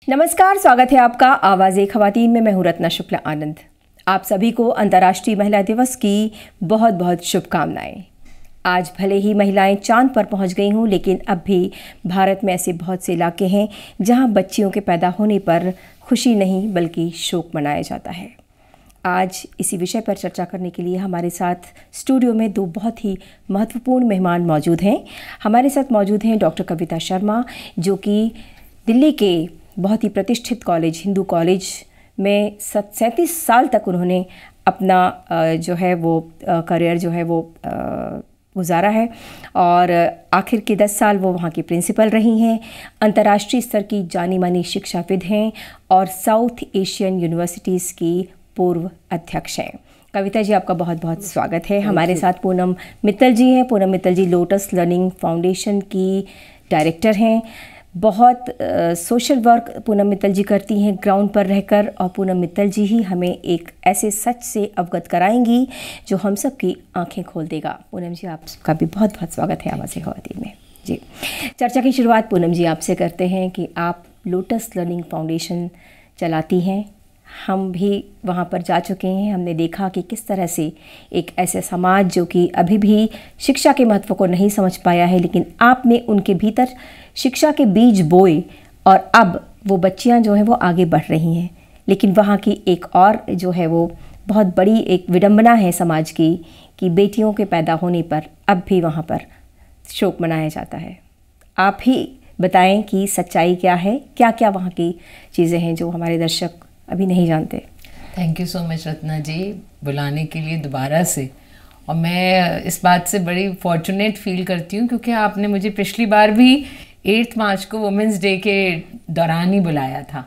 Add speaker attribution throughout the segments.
Speaker 1: नमस्कार, स्वागत है आपका आवाज़-ए-ख़वातीन में। मैं हूं रत्ना शुक्ला आनंद। आप सभी को अंतर्राष्ट्रीय महिला दिवस की बहुत बहुत शुभकामनाएं। आज भले ही महिलाएं चांद पर पहुंच गई हों, लेकिन अब भी भारत में ऐसे बहुत से इलाके हैं जहां बच्चियों के पैदा होने पर खुशी नहीं बल्कि शोक मनाया जाता है। आज इसी विषय पर चर्चा करने के लिए हमारे साथ स्टूडियो में दो बहुत ही महत्वपूर्ण मेहमान मौजूद हैं। हमारे साथ मौजूद हैं डॉक्टर कविता शर्मा, जो कि दिल्ली के बहुत ही प्रतिष्ठित कॉलेज हिंदू कॉलेज में 37 साल तक उन्होंने अपना जो है वो करियर जो है वो गुजारा है, और आखिर के 10 साल वो वहाँ की प्रिंसिपल रही हैं। अंतर्राष्ट्रीय स्तर की जानी मानी शिक्षाविद हैं और साउथ एशियन यूनिवर्सिटीज़ की पूर्व अध्यक्ष हैं। कविता जी, आपका बहुत बहुत स्वागत है। हमारे साथ पूनम मित्तल जी हैं। पूनम मित्तल जी लोटस लर्निंग फाउंडेशन की डायरेक्टर हैं। बहुत सोशल वर्क पूनम मित्तल जी करती हैं ग्राउंड पर रहकर, और पूनम मित्तल जी ही हमें एक ऐसे सच से अवगत कराएंगी जो हम सब की आंखें खोल देगा। पूनम जी, आपका भी बहुत बहुत स्वागत है आवाज़-ए-ख़वातीन में। जी, चर्चा की शुरुआत पूनम जी आपसे करते हैं कि आप लोटस लर्निंग फाउंडेशन चलाती हैं। हम भी वहाँ पर जा चुके हैं। हमने देखा कि किस तरह से एक ऐसे समाज जो कि अभी भी शिक्षा के महत्व को नहीं समझ पाया है, लेकिन आपने उनके भीतर शिक्षा के बीज बोए और अब वो बच्चियाँ जो हैं वो आगे बढ़ रही हैं। लेकिन वहाँ की एक और जो है वो बहुत बड़ी एक विडंबना है समाज की कि बेटियों के पैदा होने पर अब भी वहाँ पर शोक मनाया जाता है। आप ही बताएं कि सच्चाई क्या है, क्या क्या वहाँ की चीज़ें हैं जो हमारे दर्शक अभी नहीं जानते।
Speaker 2: Thank you so much Ratna ji, बुलाने के लिए दोबारा से। और मैं इस बात से बड़ी फॉर्चुनेट फील करती हूँ क्योंकि आपने मुझे पिछली बार भी 8 मार्च को वुमेंस डे के दौरान ही बुलाया था।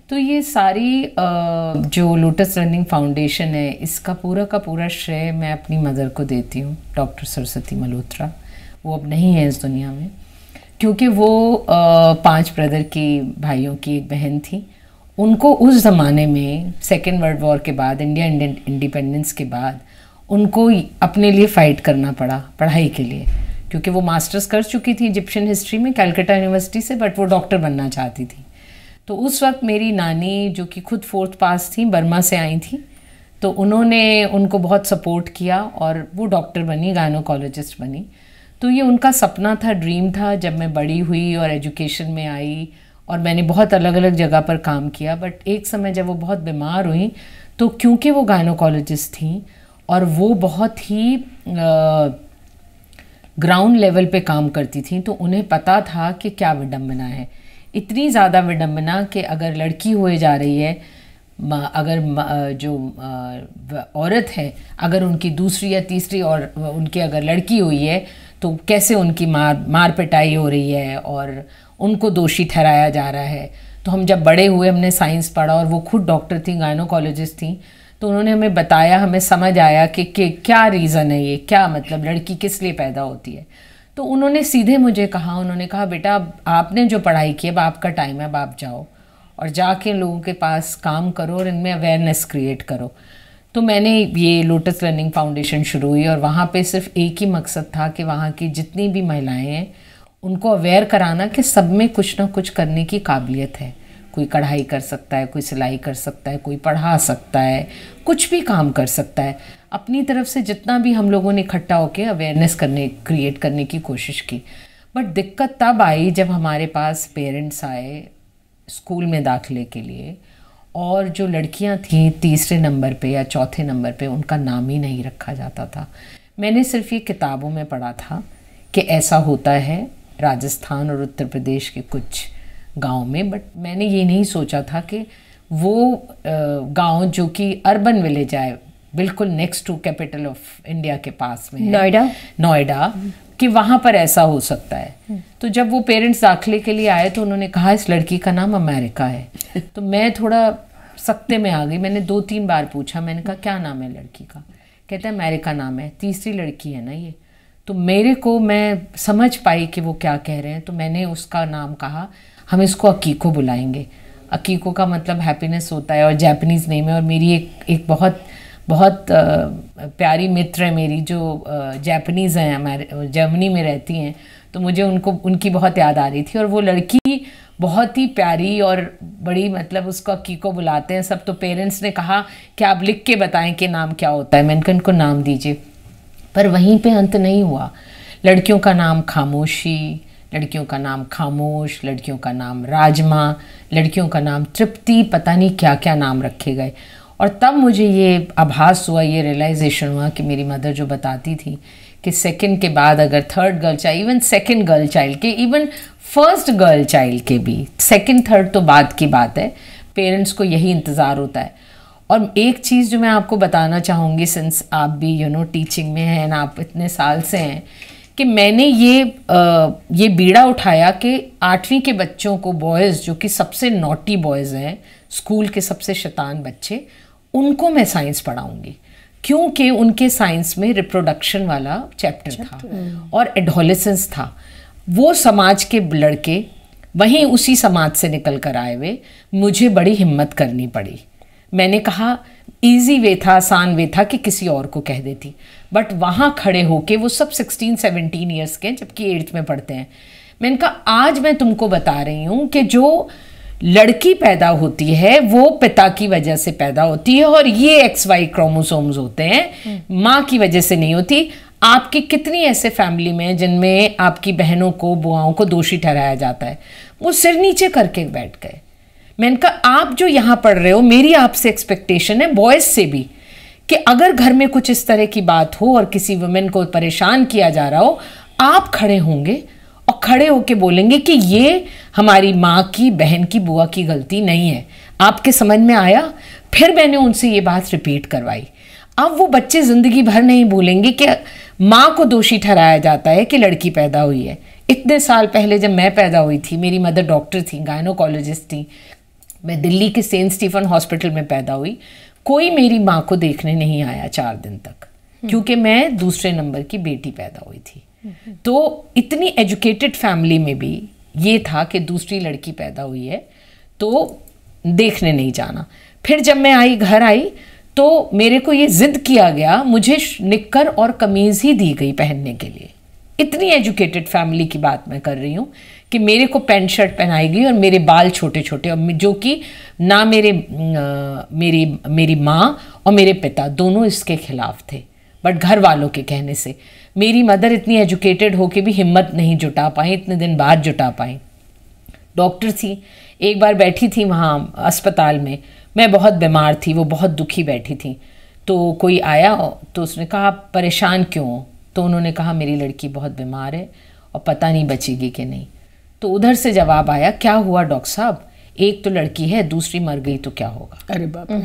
Speaker 2: तो ये सारी जो लोटस लर्निंग फाउंडेशन है, इसका पूरा का पूरा श्रेय मैं अपनी मदर को देती हूँ, डॉक्टर सरस्वती मल्होत्रा। वो अब नहीं है इस दुनिया में, क्योंकि वो 5 ब्रदर की भाइयों की एक बहन थी। उनको उस ज़माने में सेकेंड वर्ल्ड वॉर के बाद, इंडियन इंडिपेंडेंस के बाद, उनको अपने लिए फ़ाइट करना पड़ा पढ़ाई के लिए, क्योंकि वो मास्टर्स कर चुकी थी इजिप्शियन हिस्ट्री में कैलकाटा यूनिवर्सिटी से, बट वो डॉक्टर बनना चाहती थी। तो उस वक्त मेरी नानी, जो कि खुद 4th पास थी, बर्मा से आई थी, तो उन्होंने उनको बहुत सपोर्ट किया और वो डॉक्टर बनी, गायनोकोलॉजिस्ट बनी। तो ये उनका सपना था, ड्रीम था। जब मैं बड़ी हुई और एजुकेशन में आई और मैंने बहुत अलग अलग जगह पर काम किया, बट एक समय जब वो बहुत बीमार हुई, तो क्योंकि वो गायनोकोलॉजिस्ट थी और वो बहुत ही ग्राउंड लेवल पे काम करती थी, तो उन्हें पता था कि क्या विडंबना है। इतनी ज़्यादा विडंबना कि अगर लड़की हुए जा रही है, अगर जो औरत है, अगर उनकी दूसरी या तीसरी और उनकी अगर लड़की हुई है, तो कैसे उनकी मार पिटाई हो रही है और उनको दोषी ठहराया जा रहा है। तो हम जब बड़े हुए, हमने साइंस पढ़ा और वो खुद डॉक्टर थी, गायनोकोलॉजिस्ट थी, तो उन्होंने हमें बताया, हमें समझ आया कि क्या रीज़न है, ये क्या मतलब लड़की किस लिए पैदा होती है। तो उन्होंने सीधे मुझे कहा, उन्होंने कहा, बेटा आपने जो पढ़ाई की, अब आपका टाइम है, अब आप जाओ और जाके लोगों के पास काम करो और इनमें अवेयरनेस क्रिएट करो। तो मैंने ये लोटस लर्निंग फाउंडेशन शुरू हुई और वहाँ पे सिर्फ एक ही मकसद था कि वहाँ की जितनी भी महिलाएं हैं उनको अवेयर कराना कि सब में कुछ ना कुछ करने की काबिलियत है। कोई कढ़ाई कर सकता है, कोई सिलाई कर सकता है, कोई पढ़ा सकता है, कुछ भी काम कर सकता है। अपनी तरफ से जितना भी हम लोगों ने इकट्ठा होकर अवेयरनेस क्रिएट करने की कोशिश की। बट दिक्कत तब आई जब हमारे पास पेरेंट्स आए स्कूल में दाखिले के लिए, और जो लड़कियां थीं 3रे नंबर पे या 4थे नंबर पे, उनका नाम ही नहीं रखा जाता था। मैंने सिर्फ ये किताबों में पढ़ा था कि ऐसा होता है राजस्थान और उत्तर प्रदेश के कुछ गांव में, बट मैंने ये नहीं सोचा था कि वो गांव जो कि अर्बन विलेज है, बिल्कुल next to capital of India के पास में है, नोएडा, कि वहाँ पर ऐसा हो सकता है। तो जब वो पेरेंट्स दाखिले के लिए आए तो उन्होंने कहा इस लड़की का नाम अमेरिका है। तो मैं थोड़ा सख्ते में आ गई। मैंने 2-3 बार पूछा, मैंने कहा क्या नाम है लड़की का? कहते हैं अमेरिका नाम है, तीसरी लड़की है ना ये। तो मेरे को, मैं समझ पाई कि वो क्या कह रहे हैं, तो मैंने उसका नाम कहा, हम इसको अकीको बुलाएंगे। अकीको का मतलब हैप्पीनेस होता है और जापानीज़ नेम है। और मेरी एक बहुत प्यारी मित्र है मेरी, जो जापानीज़ हैं, जर्मनी में रहती हैं, तो मुझे उनकी बहुत याद आ रही थी। और वो लड़की बहुत ही प्यारी और बड़ी, मतलब उसको कीको बुलाते हैं सब। तो पेरेंट्स ने कहा कि आप लिख के बताएं कि नाम क्या होता है। मैंने कहा इनको नाम दीजिए, पर वहीं पे अंत नहीं हुआ। लड़कियों का नाम खामोशी, लड़कियों का नाम खामोश, लड़कियों का नाम राजमा, लड़कियों का नाम तृप्ति, पता नहीं क्या क्या नाम रखे गए। और तब मुझे ये आभास हुआ, ये रियलाइजेशन हुआ कि मेरी मदर जो बताती थी कि सेकंड के बाद अगर third girl child, even second girl child के, इवन फर्स्ट गर्ल चाइल्ड के भी, सेकंड थर्ड तो बाद की बात है, पेरेंट्स को यही इंतज़ार होता है। और एक चीज़ जो मैं आपको बताना चाहूँगी, सिंस आप भी टीचिंग में हैं ना, आप इतने साल से हैं, कि मैंने ये बीड़ा उठाया कि 8वीं के बच्चों को, बॉयज़ जो कि सबसे नॉटी बॉयज़ हैं, स्कूल के सबसे शैतान बच्चे, उनको मैं साइंस पढ़ाऊँगी, क्योंकि उनके साइंस में रिप्रोडक्शन वाला चैप्टर था और एडोलेसेंस था। वो समाज के लड़के वहीं उसी समाज से निकल कर आए हुए, मुझे बड़ी हिम्मत करनी पड़ी। मैंने कहा इजी वे था, आसान वे था कि किसी और को कह देती, बट वहाँ खड़े होके, वो सब 16-17 ईयर्स के हैं जबकि 8th में पढ़ते हैं। मैंने कहा आज मैं तुमको बता रही हूँ कि जो लड़की पैदा होती है वो पिता की वजह से पैदा होती है, और ये XY क्रोमोसोम्स होते हैं, माँ की वजह से नहीं होती। आपकी कितनी ऐसे फैमिली में हैं जिनमें आपकी बहनों को, बुआओं को दोषी ठहराया जाता है। वो सिर नीचे करके बैठ गए। मैंने कहा आप जो यहाँ पढ़ रहे हो, मेरी आपसे एक्सपेक्टेशन है, बॉयज़ से भी, कि अगर घर में कुछ इस तरह की बात हो और किसी वुमेन को परेशान किया जा रहा हो, आप खड़े होंगे और खड़े होके बोलेंगे कि ये हमारी माँ की, बहन की, बुआ की गलती नहीं है। आपके समझ में आया? फिर मैंने उनसे ये बात रिपीट करवाई। अब वो बच्चे ज़िंदगी भर नहीं भूलेंगे कि माँ को दोषी ठहराया जाता है कि लड़की पैदा हुई है। इतने साल पहले जब मैं पैदा हुई थी, मेरी मदर डॉक्टर थी, गायनोकोलॉजिस्ट थी, मैं दिल्ली के सेंट स्टीफन हॉस्पिटल में पैदा हुई। कोई मेरी माँ को देखने नहीं आया 4 दिन तक, क्योंकि मैं दूसरे नंबर की बेटी पैदा हुई थी। तो इतनी एजुकेटेड फैमिली में भी ये था कि दूसरी लड़की पैदा हुई है तो देखने नहीं जाना। फिर जब मैं घर आई तो मेरे को ये जिद किया गया, मुझे निक्कर और कमीज़ ही दी गई पहनने के लिए। इतनी एजुकेटेड फैमिली की बात मैं कर रही हूँ कि मेरे को पैंट शर्ट पहनाई गई और मेरे बाल छोटे छोटे, और जो कि ना मेरी माँ और मेरे पिता दोनों इसके खिलाफ थे, बट घर वालों के कहने से। मेरी मदर इतनी एजुकेटेड होके भी हिम्मत नहीं जुटा पाई, इतने दिन बाद जुटा पाई। डॉक्टर थी, एक बार बैठी थी वहाँ अस्पताल में, मैं बहुत बीमार थी, वो बहुत दुखी बैठी थी, तो कोई आया तो उसने कहा आप परेशान क्यों हो? तो उन्होंने कहा मेरी लड़की बहुत बीमार है और पता नहीं बचेगी कि नहीं। तो उधर से जवाब आया, क्या हुआ डॉक्टर साहब, एक तो लड़की है, दूसरी मर गई तो क्या होगा?
Speaker 3: अरे बाप रे।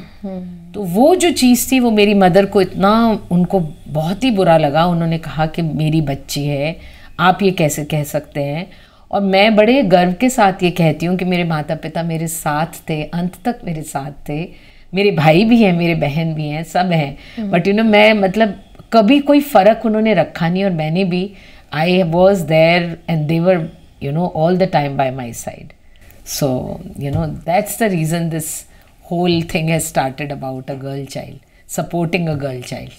Speaker 2: तो वो जो चीज़ थी वो मेरी मदर को इतना, उनको बहुत ही बुरा लगा। उन्होंने कहा कि मेरी बच्ची है, आप ये कैसे कह सकते हैं? और मैं बड़े गर्व के साथ ये कहती हूँ कि मेरे माता पिता मेरे साथ थे, अंत तक मेरे साथ थे। मेरे भाई भी हैं, मेरे बहन भी हैं, सब हैं, बट मैं मतलब कभी कोई फ़र्क उन्होंने रखा नहीं, और मैंने भी, I was there and they were all the time by my side. So, that's the reason this whole thing has started about a girl child, supporting a girl child.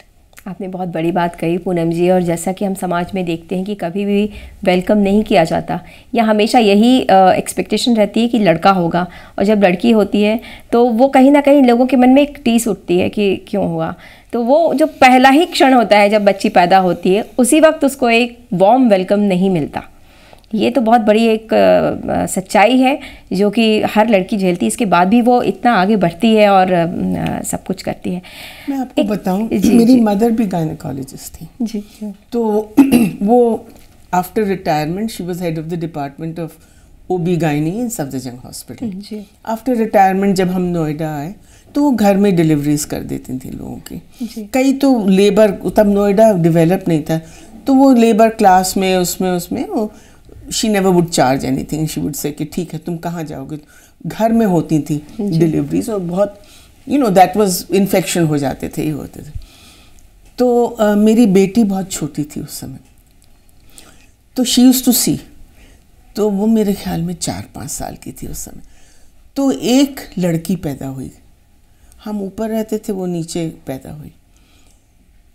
Speaker 1: आपने बहुत बड़ी बात कही पूनम जी, और जैसा कि हम समाज में देखते हैं कि कभी भी वेलकम नहीं किया जाता, या हमेशा यही एक्सपेक्टेशन रहती है कि लड़का होगा, और जब लड़की होती है तो वो कहीं ना कहीं लोगों के मन में एक टीस उठती है कि क्यों हुआ। तो वो जो पहला ही क्षण होता है जब बच्ची पैदा होती है, उसी वक्त उसको एक वार्म वेलकम नहीं मिलता। ये तो बहुत बड़ी एक सच्चाई है जो कि हर लड़की झेलती है। इसके बाद भी वो इतना आगे बढ़ती है और सब कुछ करती है।
Speaker 3: मैं आपको बताऊं, मेरी मदर भी गायनोकोलॉजिस्ट थी
Speaker 1: जी।
Speaker 3: तो वो after retirement she was head of the department of OB-GYN in Safdarjung hospital. After retirement जब हम नोएडा आए तो वो घर में डिलीवरीज कर देती थी लोगों की। कई तो लेबर, तब नोएडा डेवलप नहीं था, तो वो लेबर क्लास में उसमें वो she never would charge anything. She would say कि ठीक है तुम कहाँ जाओगे, घर में होती थी डिलीवरीज, और बहुत दैट वाज इन्फेक्शन हो जाते थे, ये होते थे। तो मेरी बेटी बहुत छोटी थी उस समय, तो शी यूज्ड टू सी, तो वो मेरे ख्याल में 4-5 साल की थी उस समय। तो एक लड़की पैदा हुई, हम ऊपर रहते थे, वो नीचे पैदा हुई।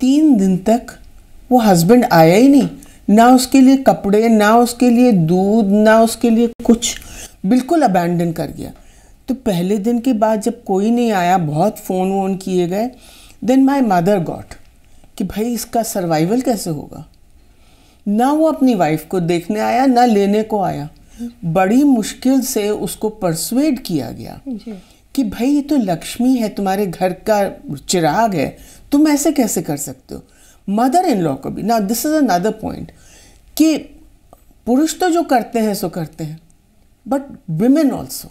Speaker 3: 3 दिन तक वो हस्बैंड आया ही नहीं, ना उसके लिए कपड़े, ना उसके लिए दूध, ना उसके लिए कुछ। बिल्कुल अबैंडन कर गया। तो पहले दिन के बाद जब कोई नहीं आया, बहुत फ़ोन वोन किए गए, देन माई मदर गॉट कि भाई इसका सर्वाइवल कैसे होगा। ना वो अपनी वाइफ को देखने आया, ना लेने को आया। बड़ी मुश्किल से उसको परसुएड किया गया कि भाई ये तो लक्ष्मी है, तुम्हारे घर का चिराग है, तुम ऐसे कैसे कर सकते हो। मदर इन लॉ को भी ना, दिस इज अनदर पॉइंट कि पुरुष तो जो करते हैं सो करते हैं, बट विमेन ऑल्सो,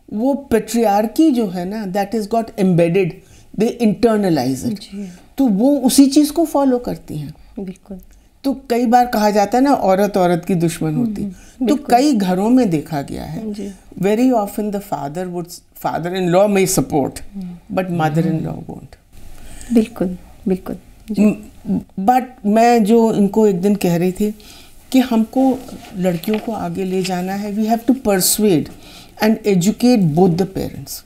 Speaker 3: वो पेट्रियार्की जो है ना, that is got embedded, they internalise it, तो वो उसी चीज को फॉलो करती हैं।
Speaker 1: बिल्कुल।
Speaker 3: तो कई बार कहा जाता है ना, औरत औरत की दुश्मन होती, तो कई घरों में देखा गया है, very often the father in law may support but mother in law won't.
Speaker 1: बिल्कुल बिल्कुल।
Speaker 3: बट मैं जो इनको एक दिन कह रही थी कि हमको लड़कियों को आगे ले जाना है, we have to persuade and educate both the parents.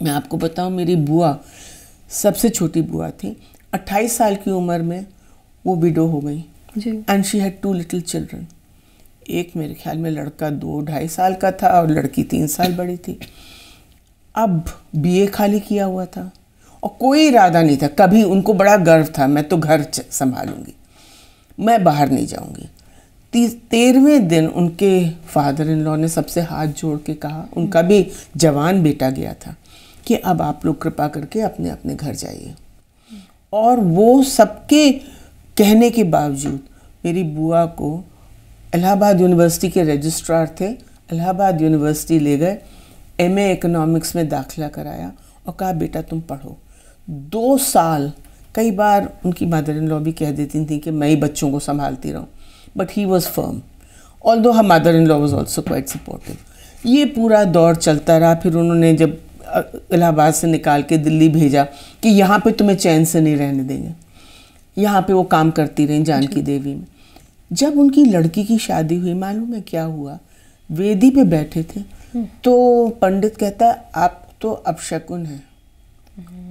Speaker 3: मैं आपको बताऊं, मेरी बुआ, सबसे छोटी बुआ थी, 28 साल की उम्र में वो विडो हो गई and she had 2 little children. एक मेरे ख्याल में लड़का 2-2.5 साल का था और लड़की 3 साल बड़ी थी। अब बीए खाली किया हुआ था और कोई इरादा नहीं था, कभी उनको बड़ा गर्व था, मैं तो घर संभालूंगी, मैं बाहर नहीं जाऊंगी। 13वें दिन उनके फादर इन लॉ ने सबसे हाथ जोड़ के कहा, उनका भी जवान बेटा गया था, कि अब आप लोग कृपा करके अपने अपने घर जाइए। और वो सबके कहने के बावजूद मेरी बुआ को इलाहाबाद यूनिवर्सिटी के रजिस्ट्रार थे, इलाहाबाद यूनिवर्सिटी ले गए, एमए इकोनॉमिक्स में दाखिला कराया और कहा बेटा तुम पढ़ो। 2 साल, कई बार उनकी मदर इन लॉ भी कह देती थी कि मैं ही बच्चों को संभालती रहूं, but he was firm, although her mother in law was also quite supportive. ये पूरा दौर चलता रहा। फिर उन्होंने जब इलाहाबाद से निकाल के दिल्ली भेजा कि यहाँ पे तुम्हें चैन से नहीं रहने देंगे, यहाँ पे वो काम करती रहीं जानकी देवी में। जब उनकी लड़की की शादी हुई, मालूम है क्या हुआ, वेदी पे बैठे थे तो पंडित कहता है आप तो अपशकुन हैं,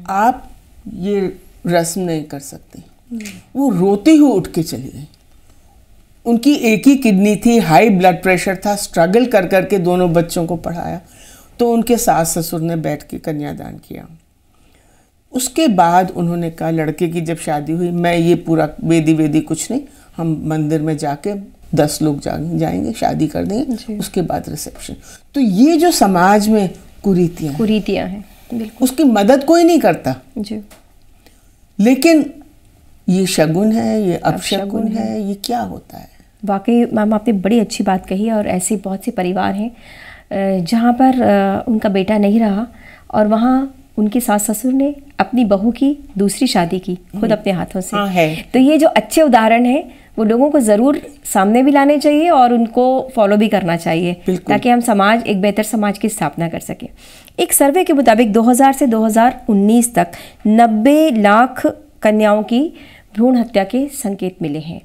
Speaker 3: आप ये रस्म नहीं कर सकते। वो रोती हुई उठ के चली गई। उनकी एक ही किडनी थी, हाई ब्लड प्रेशर था, स्ट्रगल कर करके दोनों बच्चों को पढ़ाया। तो उनके सास ससुर ने बैठ के कन्यादान किया। उसके बाद उन्होंने कहा लड़के की जब शादी हुई, मैं ये पूरा वेदी कुछ नहीं, हम मंदिर में जाके 10 लोग जाएंगे, शादी कर देंगे, उसके बाद रिसेप्शन। तो ये जो समाज में कुरीतियां हैं, बिल्कुल, उसकी मदद कोई नहीं करता जी। लेकिन ये शगुन है, ये अपशगुन है, ये क्या होता है।
Speaker 1: वाकई मैम आपने बड़ी अच्छी बात कही है। और ऐसे बहुत से परिवार हैं जहाँ पर उनका बेटा नहीं रहा और वहाँ उनके सास ससुर ने अपनी बहू की दूसरी शादी की खुद अपने हाथों से।
Speaker 3: हाँ है।
Speaker 1: तो ये जो अच्छे उदाहरण हैं वो लोगों को ज़रूर सामने भी लाने चाहिए और उनको फॉलो भी करना चाहिए, ताकि हम समाज, एक बेहतर समाज की स्थापना कर सकें। एक सर्वे के मुताबिक 2000 से 2019 तक 90 लाख कन्याओं की भ्रूण हत्या के संकेत मिले हैं।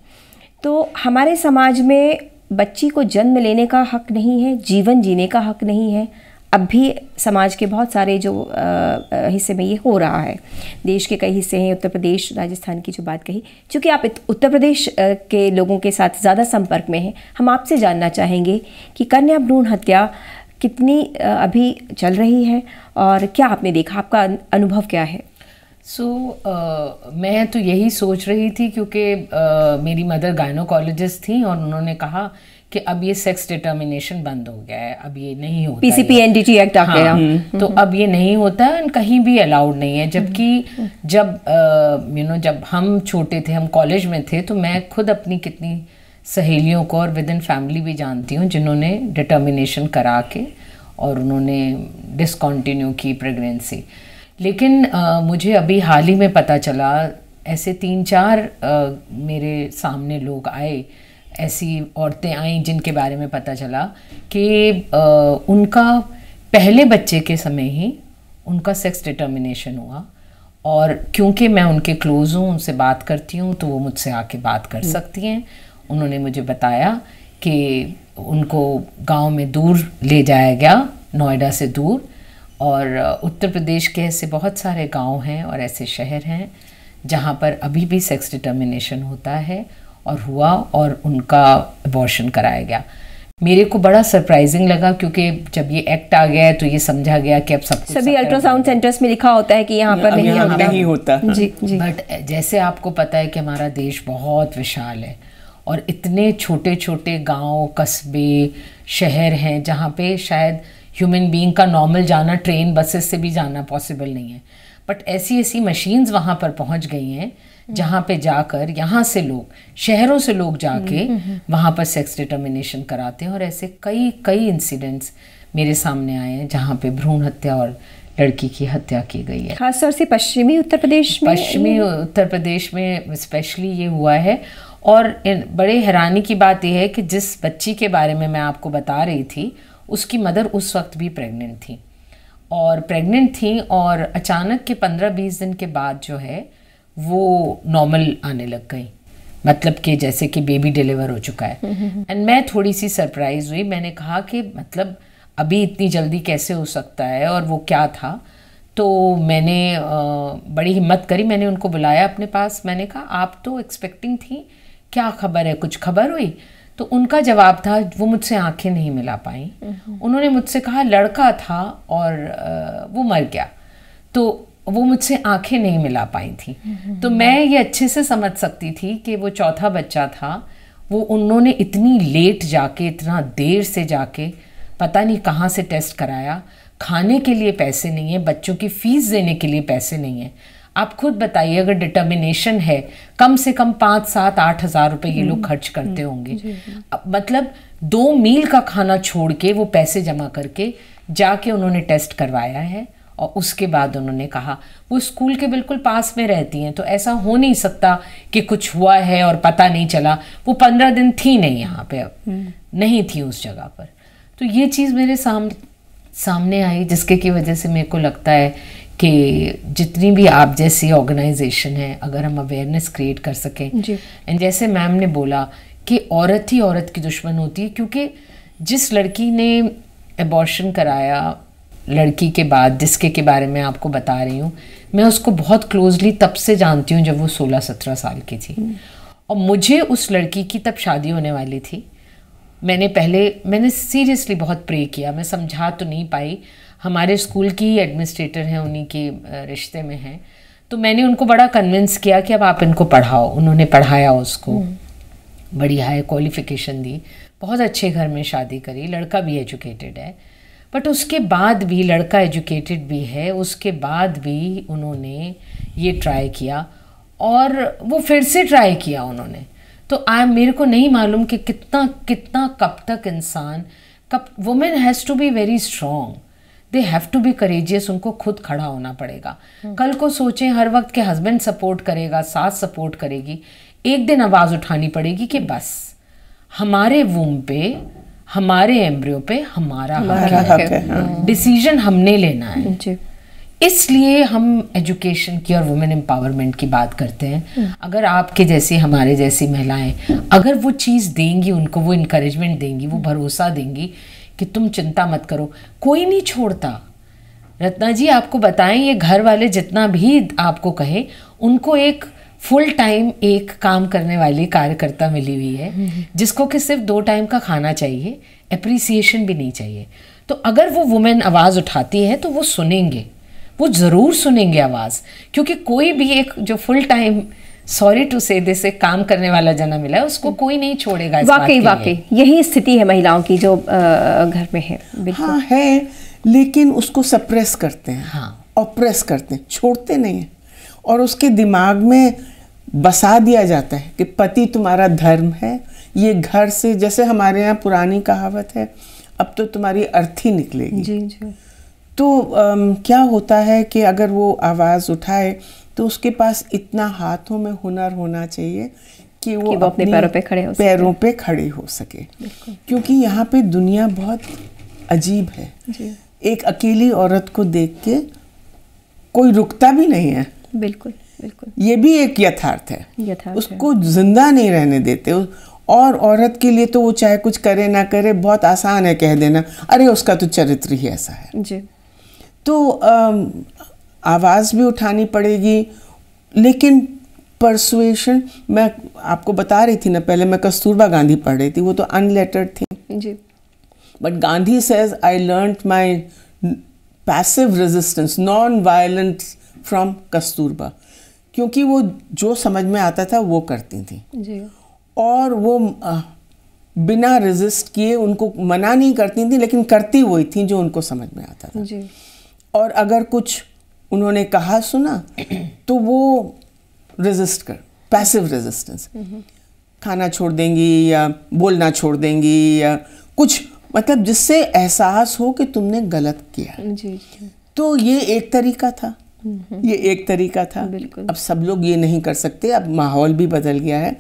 Speaker 1: तो हमारे समाज में बच्ची को जन्म लेने का हक नहीं है, जीवन जीने का हक नहीं है। अब भी समाज के बहुत सारे जो हिस्से में ये हो रहा है। देश के कई हिस्से हैं, उत्तर प्रदेश, राजस्थान की जो बात कही, चूँकि आप उत्तर प्रदेश के लोगों के साथ ज़्यादा संपर्क में हैं, हम आपसे जानना चाहेंगे कि कन्या भ्रूण हत्या कितनी अभी चल रही है और क्या आपने देखा, आपका अनुभव क्या है।
Speaker 2: मैं तो यही सोच रही थी, क्योंकि मेरी मदर गायनोकोलॉजिस्ट थी और उन्होंने कहा कि अब ये सेक्स डिटर्मिनेशन बंद हो गया है, अब ये नहीं होता,
Speaker 1: PCPNDT एक्ट आ गया,
Speaker 2: तो अब ये नहीं होता है, कहीं भी अलाउड नहीं है। जबकि जब जब हम छोटे थे, हम कॉलेज में थे, तो मैं खुद अपनी कितनी सहेलियों को और विद इन फैमिली भी जानती हूँ जिन्होंने डिटर्मिनेशन करा के और उन्होंने डिसकंटिन्यू की प्रेगनेंसी। लेकिन मुझे अभी हाल ही में पता चला, ऐसे 3-4 मेरे सामने लोग आए, ऐसी औरतें आईं जिनके बारे में पता चला कि उनका पहले बच्चे के समय ही उनका सेक्स डिटर्मिनेशन हुआ। और क्योंकि मैं उनके क्लोज़ हूँ, उनसे बात करती हूँ, तो वो मुझसे आके बात कर सकती हैं। उन्होंने मुझे बताया कि उनको गांव में दूर ले जाया गया, नोएडा से दूर, और उत्तर प्रदेश के ऐसे बहुत सारे गांव हैं और ऐसे शहर हैं जहाँ पर अभी भी सेक्स डिटर्मिनेशन होता है और हुआ, और उनका अबॉर्शन कराया गया। मेरे को बड़ा सरप्राइजिंग लगा, क्योंकि जब ये एक्ट आ गया है तो ये समझा गया कि अब सब
Speaker 1: सभी अल्ट्रासाउंड सेंटर्स में लिखा होता है कि यहाँ पर नहीं
Speaker 3: होता।
Speaker 1: जी जी।
Speaker 2: बट जैसे आपको पता है कि हमारा देश बहुत विशाल है और इतने छोटे छोटे गांव, कस्बे, शहर हैं जहाँ पे शायद ह्यूमन बीइंग का नॉर्मल जाना, ट्रेन बसेस से भी जाना पॉसिबल नहीं है। बट ऐसी ऐसी मशीन्स वहाँ पर पहुँच गई हैं जहाँ पे जाकर यहाँ से लोग, शहरों से लोग जाके वहाँ पर सेक्स डिटर्मिनेशन कराते हैं। और ऐसे कई कई इंसिडेंट्स मेरे सामने आए हैं जहाँ पे भ्रूण हत्या और लड़की की हत्या की गई है।
Speaker 1: खासतौर से पश्चिमी उत्तर प्रदेश में,
Speaker 2: स्पेशली ये हुआ है। और बड़े हैरानी की बात यह है कि जिस बच्ची के बारे में मैं आपको बता रही थी, उसकी मदर उस वक्त भी प्रेग्नेंट थी और अचानक के 15-20 दिन के बाद जो है वो नॉर्मल आने लग गई, मतलब कि जैसे कि बेबी डिलीवर हो चुका है। एंड मैं थोड़ी सी सरप्राइज हुई। मैंने कहा कि मतलब अभी इतनी जल्दी कैसे हो सकता है, और वो क्या था। तो मैंने बड़ी हिम्मत करी, मैंने उनको बुलाया अपने पास। मैंने कहा आप तो एक्सपेक्टिंग थी, क्या खबर है, कुछ खबर हुई? तो उनका जवाब था, वो मुझसे आंखें नहीं मिला पाई। उन्होंने मुझसे कहा लड़का था और वो मर गया, तो वो मुझसे आंखें नहीं मिला पाई थी। तो मैं ये अच्छे से समझ सकती थी कि वो चौथा बच्चा था। वो उन्होंने इतनी लेट जाके, इतना देर से जाके, पता नहीं कहाँ से टेस्ट कराया। खाने के लिए पैसे नहीं है, बच्चों की फीस देने के लिए पैसे नहीं है। आप खुद बताइए, अगर डिटर्मिनेशन है, कम से कम 5-7-8 हज़ार रुपये ये लोग खर्च करते होंगे। मतलब 2 मील का खाना छोड़ के वो पैसे जमा करके जाके उन्होंने टेस्ट करवाया है। और उसके बाद उन्होंने कहा, वो स्कूल के बिल्कुल पास में रहती हैं, तो ऐसा हो नहीं सकता कि कुछ हुआ है और पता नहीं चला। वो 15 दिन थी नहीं यहाँ पे, नहीं थी उस जगह पर। तो ये चीज़ मेरे सामने आई, जिसके की वजह से मेरे को लगता है कि जितनी भी आप जैसी ऑर्गेनाइजेशन है, अगर हम अवेयरनेस क्रिएट कर सकें। एंड जैसे मैम ने बोला कि औरत ही औरत की दुश्मन होती है, क्योंकि जिस लड़की ने एबॉर्शन कराया लड़की के बाद, जिसके के बारे में आपको बता रही हूँ, मैं उसको बहुत क्लोजली तब से जानती हूँ जब वो 16-17 साल की थी। और मुझे उस लड़की की तब शादी होने वाली थी। मैंने सीरियसली बहुत प्रे किया। मैं समझा तो नहीं पाई, हमारे स्कूल की एडमिनिस्ट्रेटर हैं, उन्हीं के रिश्ते में हैं, तो मैंने उनको बड़ा कन्विंस किया कि अब आप इनको पढ़ाओ। उन्होंने पढ़ाया उसको, बड़ी हाई क्वालिफिकेशन दी, बहुत अच्छे घर में शादी करी, लड़का भी एजुकेटेड है। बट उसके बाद भी, लड़का एजुकेटेड भी है, उसके बाद भी उन्होंने ये ट्राई किया और वो फिर से ट्राई किया उन्होंने। तो मेरे को नहीं मालूम कि कितना कब तक इंसान, women has to be very strong, they have to be courageous. उनको खुद खड़ा होना पड़ेगा। कल को सोचें, हर वक्त के हस्बैंड सपोर्ट करेगा, सास सपोर्ट करेगी, एक दिन आवाज़ उठानी पड़ेगी कि बस हमारे वूम पे, हमारे एम्ब्रियो पे हमारा हक है, डिसीजन हमने लेना है। इसलिए हम एजुकेशन की और वुमेन एम्पावरमेंट की बात करते हैं। अगर आपके जैसी, हमारे जैसी महिलाएं अगर वो चीज़ देंगी, उनको वो इनकरेजमेंट देंगी, वो भरोसा देंगी कि तुम चिंता मत करो, कोई नहीं छोड़ता। रत्ना जी आपको बताएं, ये घर वाले जितना भी आपको कहें, उनको एक फुल टाइम एक काम करने वाली कार्यकर्ता मिली हुई है, जिसको कि सिर्फ 2 टाइम का खाना चाहिए, एप्रिसिएशन भी नहीं चाहिए। तो अगर वो वुमेन आवाज़ उठाती है तो वो सुनेंगे, वो ज़रूर सुनेंगे आवाज़, क्योंकि कोई भी एक जो फुल टाइम, सॉरी टू से दिस, एक काम करने वाला जना मिला है, उसको कोई नहीं छोड़ेगा।
Speaker 1: वाकई यही स्थिति है महिलाओं की जो घर में है।
Speaker 3: हाँ है, लेकिन उसको सप्रेस करते हैं, हाँ, ऑप्रेस करते हैं, छोड़ते नहीं हैं। और उसके दिमाग में बसा दिया जाता है कि पति तुम्हारा धर्म है, ये घर से, जैसे हमारे यहाँ पुरानी कहावत है, अब तो तुम्हारी अर्थी निकलेगी। जी। तो क्या होता है कि अगर वो आवाज़ उठाए तो उसके पास इतना हाथों में हुनर होना चाहिए कि वो अपने पैरों पे खड़े हो सके। क्योंकि यहाँ पे दुनिया बहुत अजीब है। एक अकेली औरत को देख के कोई रुकता भी नहीं है।
Speaker 1: बिल्कुल।
Speaker 3: ये भी एक यथार्थ है। उसको जिंदा नहीं रहने देते। और औरत के लिए तो वो चाहे कुछ करे ना करे, बहुत आसान है कह देना, अरे उसका तो चरित्र ही ऐसा है। जी। तो आवाज़ भी उठानी पड़ेगी, लेकिन परसुएशन, मैं आपको बता रही थी ना पहले, मैं कस्तूरबा गांधी पढ़ रही थी, वो तो अनलेटर्ड थी। जी। But Gandhi says, I learnt my passive resistance, non-violence from Kasturba. क्योंकि वो जो समझ में आता था वो करती थी
Speaker 1: जी।
Speaker 3: और वो बिना रेजिस्ट किए, उनको मना नहीं करती थी, लेकिन करती वही थी जो उनको समझ में आता था
Speaker 1: जी।
Speaker 3: और अगर कुछ उन्होंने कहा सुना तो वो रेजिस्ट कर, पैसिव रेजिस्टेंस, खाना छोड़ देंगी या बोलना छोड़ देंगी या कुछ, मतलब जिससे एहसास हो कि तुमने गलत किया।
Speaker 1: जी।
Speaker 3: तो ये एक तरीका था, ये एक तरीका था।
Speaker 1: बिल्कुल।
Speaker 3: अब सब लोग ये नहीं कर सकते, अब माहौल भी बदल गया है,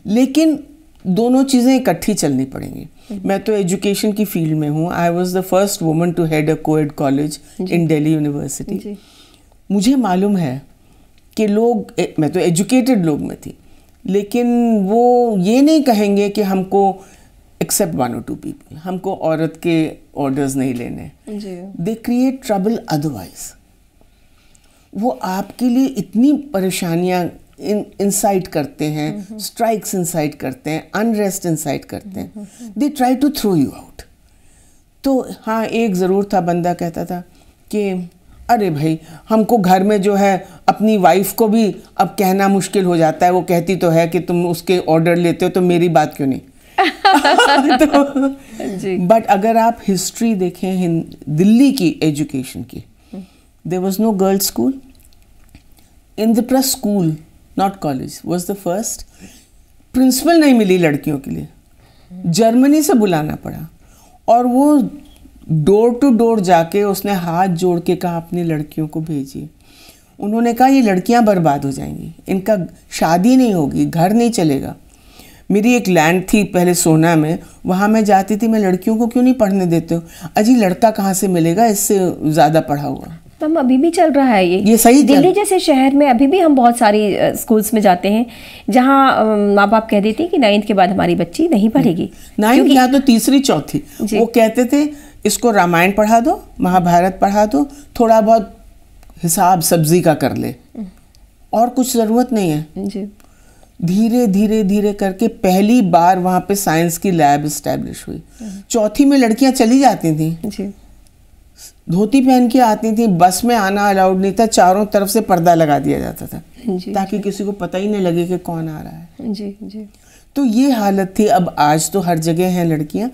Speaker 3: लेकिन दोनों चीज़ें इकट्ठी चलनी पड़ेंगी। मैं तो एजुकेशन की फील्ड में हूँ। I was the first woman to head a coed college in Delhi university. मुझे मालूम है कि लोग, मैं तो एजुकेटेड लोग में थी, लेकिन वो ये नहीं कहेंगे कि हमको एक्सेप्ट 1 or 2 people, हमको औरत के ऑर्डर्स नहीं लेने। They create trouble otherwise. वो आपके लिए इतनी परेशानियां इंसाइट करते हैं, स्ट्राइक्स इंसाइट करते हैं, अनरेस्ट इंसाइट करते हैं, they try to throw you out. तो हाँ, एक ज़रूर था, बंदा कहता था कि अरे भाई, हमको घर में जो है अपनी वाइफ को भी अब कहना मुश्किल हो जाता है, वो कहती तो है कि तुम उसके ऑर्डर लेते हो तो मेरी बात क्यों नहीं। तो बट अगर आप हिस्ट्री देखें दिल्ली की एजुकेशन की, there was no girls school. Indraprastha school, not college, was the first. Principal नहीं मिली लड़कियों के लिए, जर्मनी से बुलाना पड़ा और वो डोर टू डोर जाके उसने हाथ जोड़ के कहा अपनी लड़कियों को भेजिए। उन्होंने कहा ये लड़कियां बर्बाद हो जाएंगी, इनका शादी नहीं होगी, घर नहीं चलेगा। मेरी एक लैंड थी पहले सोना में, वहाँ मैं जाती थी, मैं लड़कियों को क्यों नहीं पढ़ने देते हो? अजी लड़का कहाँ से मिलेगा इससे ज़्यादा पढ़ा हुआ?
Speaker 1: मैम अभी भी चल रहा है ये
Speaker 3: सही।
Speaker 1: दिल्ली जैसे शहर में अभी भी हम बहुत सारी स्कूल्स में जाते हैं जहाँ माँ बाप कह देते हैं कि 9th के बाद हमारी बच्ची नहीं पढ़ेगी।
Speaker 3: 9th या तो तीसरी चौथी, वो कहते थे इसको रामायण पढ़ा दो, महाभारत पढ़ा दो, थोड़ा बहुत हिसाब सब्जी का कर ले, और कुछ ज़रूरत नहीं है
Speaker 1: जी।
Speaker 3: धीरे धीरे धीरे करके पहली बार वहाँ पे साइंस की लैब इस्टेब्लिश हुई। चौथी में लड़कियाँ चली जाती थी
Speaker 1: जी।
Speaker 3: धोती पहन के आती थी, बस में आना अलाउड नहीं था, चारों तरफ से पर्दा लगा दिया जाता था ताकि किसी को पता ही नहीं लगे कि कौन आ रहा है।
Speaker 1: जी जी।
Speaker 3: तो ये हालत थी। अब आज तो हर जगह हैं लड़कियां।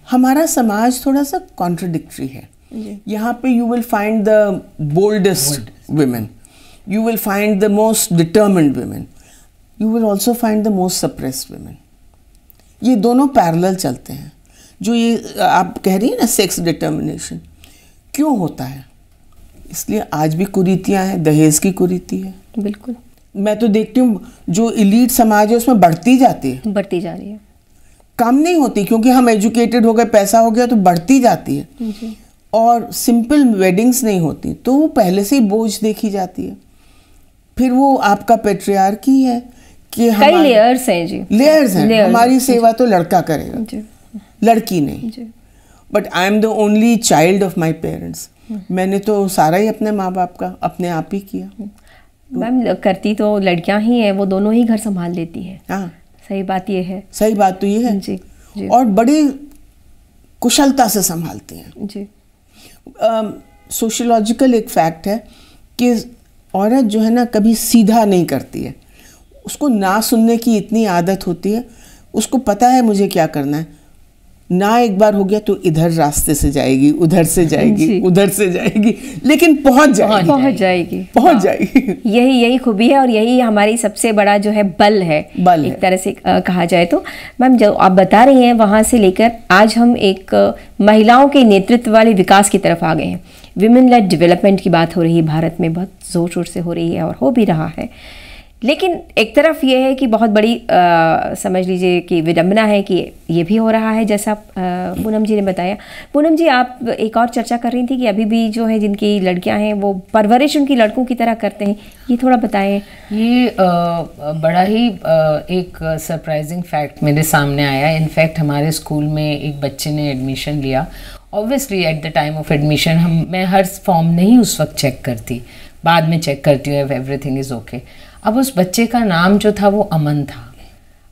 Speaker 3: हमारा समाज थोड़ा सा कॉन्ट्रडिक्टरी है। यहाँ पे you will find the boldest women, you will find the most determined women, you will also find the most suppressed women. ये दोनों पैरेलल चलते हैं। जो ये आप कह रही हैं ना सेक्स डिटर्मिनेशन, क्यों होता है? इसलिए आज भी कुरीतियाँ हैं, दहेज की कुरीति है।
Speaker 1: बिल्कुल।
Speaker 3: मैं तो देखती हूँ जो इलीट समाज है उसमें बढ़ती जाती है,
Speaker 1: बढ़ती जा रही है,
Speaker 3: कम नहीं होती, क्योंकि हम एजुकेटेड हो गए, पैसा हो गया तो बढ़ती जाती है
Speaker 1: जी।
Speaker 3: और सिंपल वेडिंग्स नहीं होती तो वो पहले से ही बोझ देखी जाती है। फिर वो आपका पेट्रियार्की है कि
Speaker 1: कई लेयर्स हैं जी,
Speaker 3: लेयर्स हैं। हमारी सेवा तो लड़का करेगा
Speaker 1: जी,
Speaker 3: लड़की नहीं। But I am the only child of my parents. मैंने तो सारा ही अपने माँ बाप का अपने आप ही किया।
Speaker 1: मैम करती तो लड़कियां ही हैं, वो दोनों ही घर संभाल लेती हैं।
Speaker 3: हाँ,
Speaker 1: सही बात ये है।
Speaker 3: सही बात तो ये है
Speaker 1: जी, जी।
Speaker 3: और बड़ी कुशलता से संभालती हैं
Speaker 1: जी।
Speaker 3: सोशियोलॉजिकल एक फैक्ट है कि औरत जो है ना कभी सीधा नहीं करती है, उसको ना सुनने की इतनी आदत होती है। उसको पता है मुझे क्या करना है, ना एक बार हो गया तो इधर रास्ते से जाएगी, उधर से जाएगी, उधर से जाएगी, लेकिन पहुंच जाएगी।
Speaker 1: यही खूबी है और यही हमारी सबसे बड़ा जो है बल है एक तरह से कहा जाए तो। मैम जो आप बता रही हैं वहां से लेकर आज हम एक महिलाओं के नेतृत्व वाले विकास की तरफ आ गए हैं। विमेन लेड डेवलपमेंट की बात हो रही है, भारत में बहुत जोर शोर से हो रही है और हो भी रहा है। लेकिन एक तरफ ये है कि बहुत बड़ी समझ लीजिए कि विडंबना है कि ये भी हो रहा है जैसा पूनम जी ने बताया। पूनम जी, आप एक और चर्चा कर रही थी कि अभी भी जो है जिनकी लड़कियां हैं वो परवरिश उनकी लड़कों की तरह करते हैं, ये थोड़ा बताएं।
Speaker 2: ये बड़ा ही एक सरप्राइजिंग फैक्ट मेरे सामने आया। इनफैक्ट हमारे स्कूल में एक बच्चे ने एडमिशन लिया। Obviously at the time of admission मैं हर फॉर्म नहीं उस वक्त चेक करती, बाद में चेक करती हूँ, एवरीथिंग इज़ ओके। अब उस बच्चे का नाम जो था वो अमन था।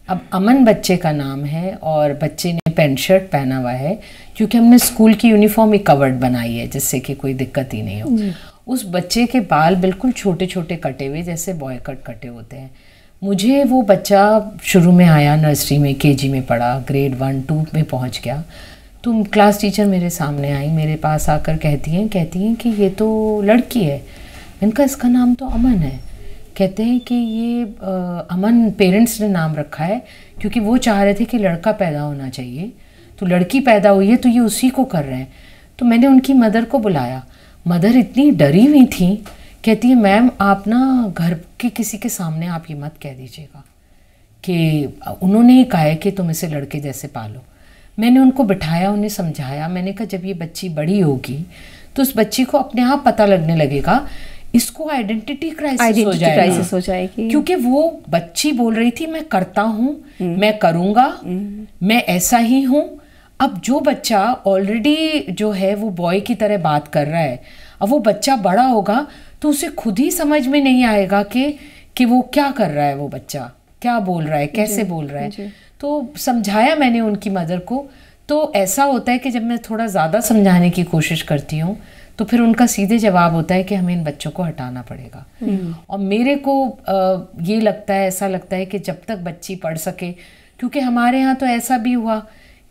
Speaker 2: अब अमन बच्चे का नाम है और बच्चे ने पैंट शर्ट पहना हुआ है, क्योंकि हमने स्कूल की यूनिफॉर्म ही कवर्ड बनाई है जिससे कि कोई दिक्कत ही नहीं हो। उस बच्चे के बाल बिल्कुल छोटे छोटे कटे हुए, जैसे बॉय कट कटे होते हैं। मुझे वो बच्चा शुरू में आया, नर्सरी में केजी में पढ़ा, ग्रेड 1-2 में पहुंच गया, तो क्लास टीचर मेरे सामने आई, मेरे पास आकर कहती हैं कि ये तो लड़की है। मैंने कहा इसका नाम तो अमन है। कहते हैं कि ये अमन पेरेंट्स ने नाम रखा है क्योंकि वो चाह रहे थे कि लड़का पैदा होना चाहिए, तो लड़की पैदा हुई है तो ये उसी को कर रहे हैं। तो मैंने उनकी मदर को बुलाया। मदर इतनी डरी हुई थी, कहती है मैम आप ना घर के किसी के सामने आप ये मत कह दीजिएगा कि उन्होंने ही कहा है कि तुम इसे लड़के जैसे पालो। मैंने उनको बिठाया, उन्हें समझाया। मैंने कहा जब ये बच्ची बड़ी होगी तो उस बच्ची को अपने आप पता लगने लगेगा, इसको आइडेंटिटी क्राइसिस हो जाएगी, क्योंकि वो बच्ची बोल रही थी मैं करता हूँ, मैं करूँगा, मैं ऐसा ही हूँ। अब जो बच्चा ऑलरेडी जो है वो बॉय की तरह बात कर रहा है, अब वो बच्चा बड़ा होगा तो उसे खुद ही समझ में नहीं आएगा कि वो क्या कर रहा है, वो बच्चा क्या बोल रहा है, कैसे बोल रहा है। तो समझाया मैंने उनकी मदर को। तो ऐसा होता है कि जब मैं थोड़ा ज़्यादा समझाने की कोशिश करती हूँ तो फिर उनका सीधे जवाब होता है कि हमें इन बच्चों को हटाना पड़ेगा। और मेरे को ये लगता है, ऐसा लगता है कि जब तक बच्ची पढ़ सके, क्योंकि हमारे यहाँ तो ऐसा भी हुआ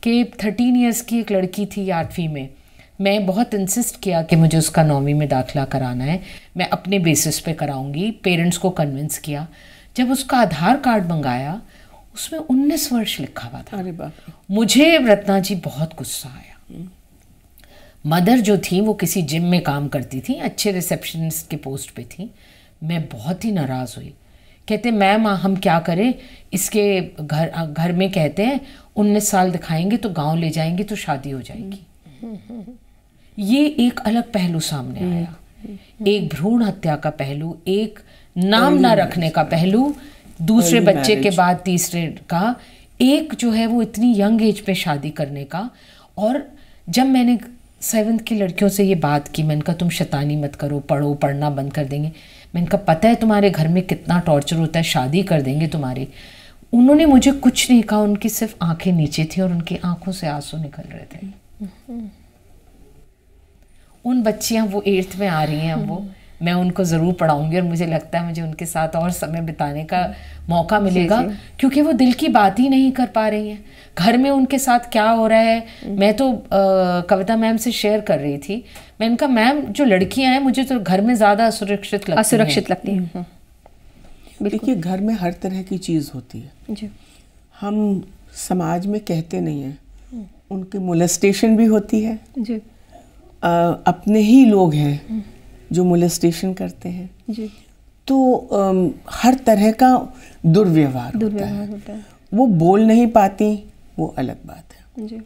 Speaker 2: कि 13 इयर्स की एक लड़की थी 8वीं में, मैं बहुत इंसिस्ट किया कि मुझे उसका 9वीं में दाखिला कराना है, मैं अपने बेसिस पे कराऊंगी, पेरेंट्स को कन्विंस किया। जब उसका आधार कार्ड मंगाया उसमें 19 वर्ष लिखा हुआ था।
Speaker 3: अरे बाप रे। मुझे
Speaker 2: रत्ना जी बहुत गुस्सा आया। मदर जो थी वो किसी जिम में काम करती थी, अच्छे रिसेप्शनिस्ट के पोस्ट पे थी। मैं बहुत ही नाराज़ हुई। कहते मैम हम क्या करें, इसके घर में कहते हैं 19 साल दिखाएंगे तो गांव ले जाएंगे तो शादी हो जाएगी। ये एक अलग पहलू सामने आया, एक भ्रूण हत्या का पहलू, एक नाम ना रखने का पहलू, दूसरे बच्चे के बाद तीसरे का, एक जो है वो इतनी यंग एज पे शादी करने का। और जब मैंने 7th की लड़कियों से ये बात की, मैंने कहा तुम शैतानी मत करो, पढ़ो, पढ़ना बंद कर देंगे। मैंने कहा पता है तुम्हारे घर में कितना टॉर्चर होता है, शादी कर देंगे तुम्हारी। उन्होंने मुझे कुछ नहीं कहा, उनकी सिर्फ आंखें नीचे थी और उनकी आंखों से आंसू निकल रहे थे। उन बच्चियां वो 8th में आ रही हैं, वो मैं उनको ज़रूर पढ़ाऊंगी और मुझे लगता है मुझे उनके साथ और समय बिताने का मौका मिलेगा, क्योंकि वो दिल की बात ही नहीं कर पा रही हैं। घर में उनके साथ क्या हो रहा है, मैं तो कविता मैम से शेयर कर रही थी। मैंने कहा मैम जो लड़कियां हैं मुझे तो घर में ज़्यादा असुरक्षित लगती हैं।
Speaker 3: देखिए घर में हर तरह की चीज़ होती है जी। हम समाज में कहते नहीं हैं, उनके मोलेस्टेशन भी होती है जी। अपने ही लोग हैं जो मोलेस्टेशन करते हैं जी। तो हर तरह का दुर्व्यवहार होता है। वो बोल नहीं पाती, वो अलग बात है जी।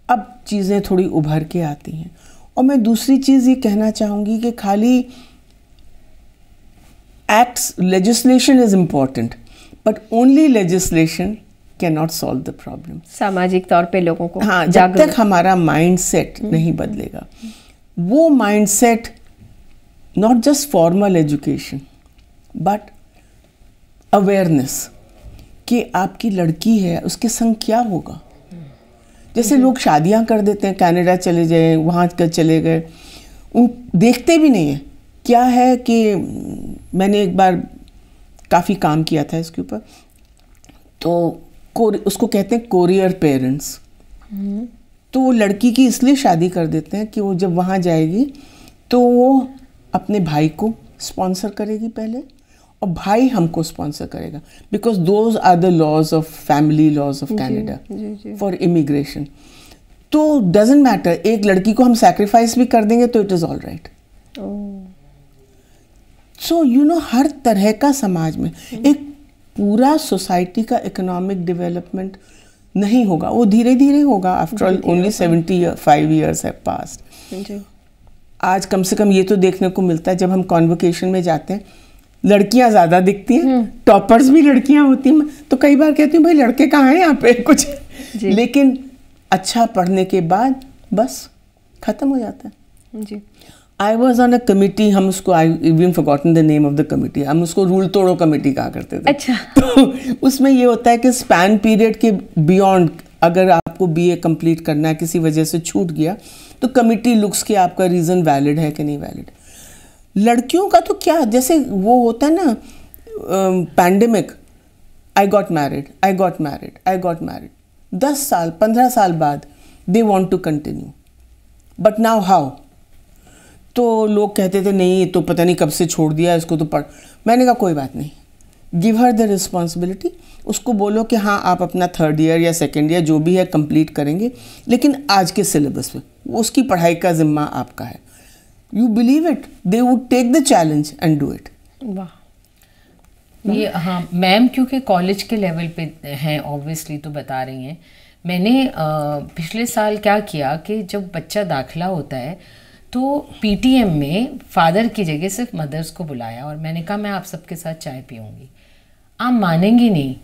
Speaker 3: अब चीज़ें थोड़ी उभर के आती हैं। और मैं दूसरी चीज़ ये कहना चाहूँगी कि खाली acts, legislation is important, but only legislation can not solve the problem.
Speaker 1: सामाजिक तौर पे लोगों को,
Speaker 3: हाँ, जब तक हमारा माइंड सेट नहीं बदलेगा, वो mind set not just formal education but awareness कि आपकी लड़की है, उसके संग क्या होगा। जैसे लोग शादियां कर देते हैं, कनाडा चले जाए, वहाँ कर चले गए, उन देखते भी नहीं है क्या है। कि मैंने एक बार काफ़ी काम किया था इसके ऊपर, तो उसको कहते हैं कोरियर पेरेंट्स। तो वो लड़की की इसलिए शादी कर देते हैं कि वो जब वहाँ जाएगी तो वो अपने भाई को स्पॉन्सर करेगी पहले, और भाई हमको स्पॉन्सर करेगा, because those are the laws of family laws of Canada for immigration. तो डजेंट मैटर, एक लड़की को हम सैक्रिफाइस भी कर देंगे तो it is all right. So you know हर तरह का समाज में एक पूरा सोसाइटी का इकोनॉमिक डेवलपमेंट नहीं होगा, वो धीरे धीरे होगा। After all only 75 years have passed। आज कम से कम ये तो देखने को मिलता है जब हम कॉन्वोकेशन में जाते हैं, लड़कियां ज़्यादा दिखती हैं, टॉपर्स भी लड़कियां होती हैं। तो कई बार कहती हूँ भाई लड़के कहाँ हैं यहाँ पे कुछ, लेकिन अच्छा पढ़ने के बाद बस ख़त्म हो जाता है जी। I was on a committee, हम उसको, I even forgotten the name of the committee, हम उसको रूल तोड़ो कमिटी कहा करते थे।
Speaker 1: अच्छा।
Speaker 3: तो उसमें ये होता है कि स्पैन पीरियड के बियॉन्ड अगर आप आपको बीए कंप्लीट करना है, किसी वजह से छूट गया, तो कमिटी लुक्स कि आपका रीज़न वैलिड है कि नहीं वैलिड। लड़कियों का तो क्या, जैसे वो होता है ना पैंडेमिक, आई गॉट मैरिड, 10 साल 15 साल बाद they want to continue, but now how. तो लोग कहते थे नहीं, ये तो पता नहीं कब से छोड़ दिया इसको, तो पढ़। मैंने कहा कोई बात नहीं, गिव हर द रिस्पॉन्सिबिलिटी। उसको बोलो कि हाँ आप अपना 3rd ईयर या 2nd ईयर जो भी है कंप्लीट करेंगे, लेकिन आज के सिलेबस पे, उसकी पढ़ाई का जिम्मा आपका है। You believe it, they would take the challenge and do it.
Speaker 2: वाह। ये हाँ मैम क्योंकि कॉलेज के लेवल पे हैं ऑब्वियसली, तो बता रही हैं। मैंने पिछले साल क्या किया कि जब बच्चा दाखिला होता है तो पीटीएम में फादर की जगह सिर्फ मदर्स को बुलाया और मैंने कहा मैं आप सबके साथ चाय पीऊँगी। आप मानेंगी नहीं,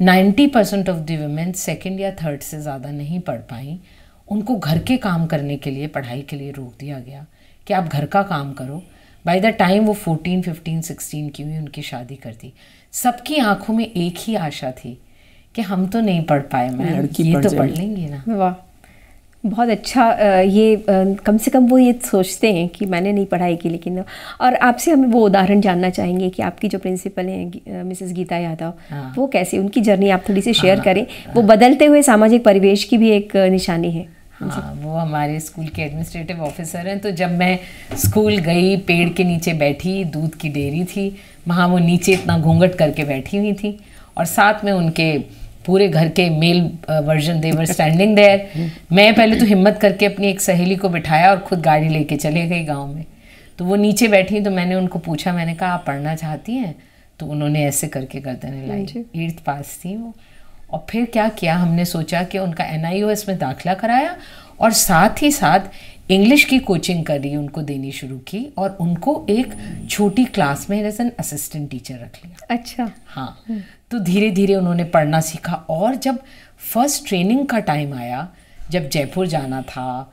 Speaker 2: 90% ऑफ द वुमेन 2nd या 3rd से ज़्यादा नहीं पढ़ पाई। उनको घर के काम करने के लिए, पढ़ाई के लिए रोक दिया गया कि आप घर का काम करो। बाय द टाइम वो 14, 15, 16 की हुई, उनकी शादी कर दी। सबकी आंखों में एक ही आशा थी कि हम तो नहीं पढ़ पाए मैम, ये तो पढ़ लेंगी ना।
Speaker 1: वाह, बहुत अच्छा। ये कम से कम वो ये सोचते हैं कि मैंने नहीं पढ़ाई की, लेकिन। और आपसे हम वो उदाहरण जानना चाहेंगे कि आपकी जो प्रिंसिपल हैं मिसेस गीता यादव, वो कैसी, उनकी जर्नी आप थोड़ी सी शेयर करें। वो बदलते हुए सामाजिक परिवेश की भी एक निशानी है।
Speaker 2: हाँ, वो हमारे स्कूल के एडमिनिस्ट्रेटिव ऑफिसर हैं। तो जब मैं स्कूल गई, पेड़ के नीचे बैठी, दूध की डेयरी थी वहाँ, वो नीचे इतना घूंघट करके बैठी हुई थी और साथ में उनके पूरे घर के male version they were standing there. मैं पहले तो हिम्मत करके अपनी एक सहेली को बिठाया और खुद गाड़ी लेके चले गई गांव में। तो वो नीचे बैठी, तो मैंने उनको पूछा, मैंने कहा आप पढ़ना चाहती हैं? तो उन्होंने ऐसे करके गर्दन हिलाई। 8th पास थी वो। और फिर क्या किया, हमने सोचा कि उनका NIOS में दाखिला कराया और साथ ही साथ इंग्लिश की कोचिंग करी, उनको देनी शुरू की और उनको एक छोटी क्लास में एज एन असिस्टेंट टीचर रख लिया।
Speaker 1: अच्छा।
Speaker 2: हाँ, तो धीरे धीरे उन्होंने पढ़ना सीखा। और जब फर्स्ट ट्रेनिंग का टाइम आया, जब जयपुर जाना था,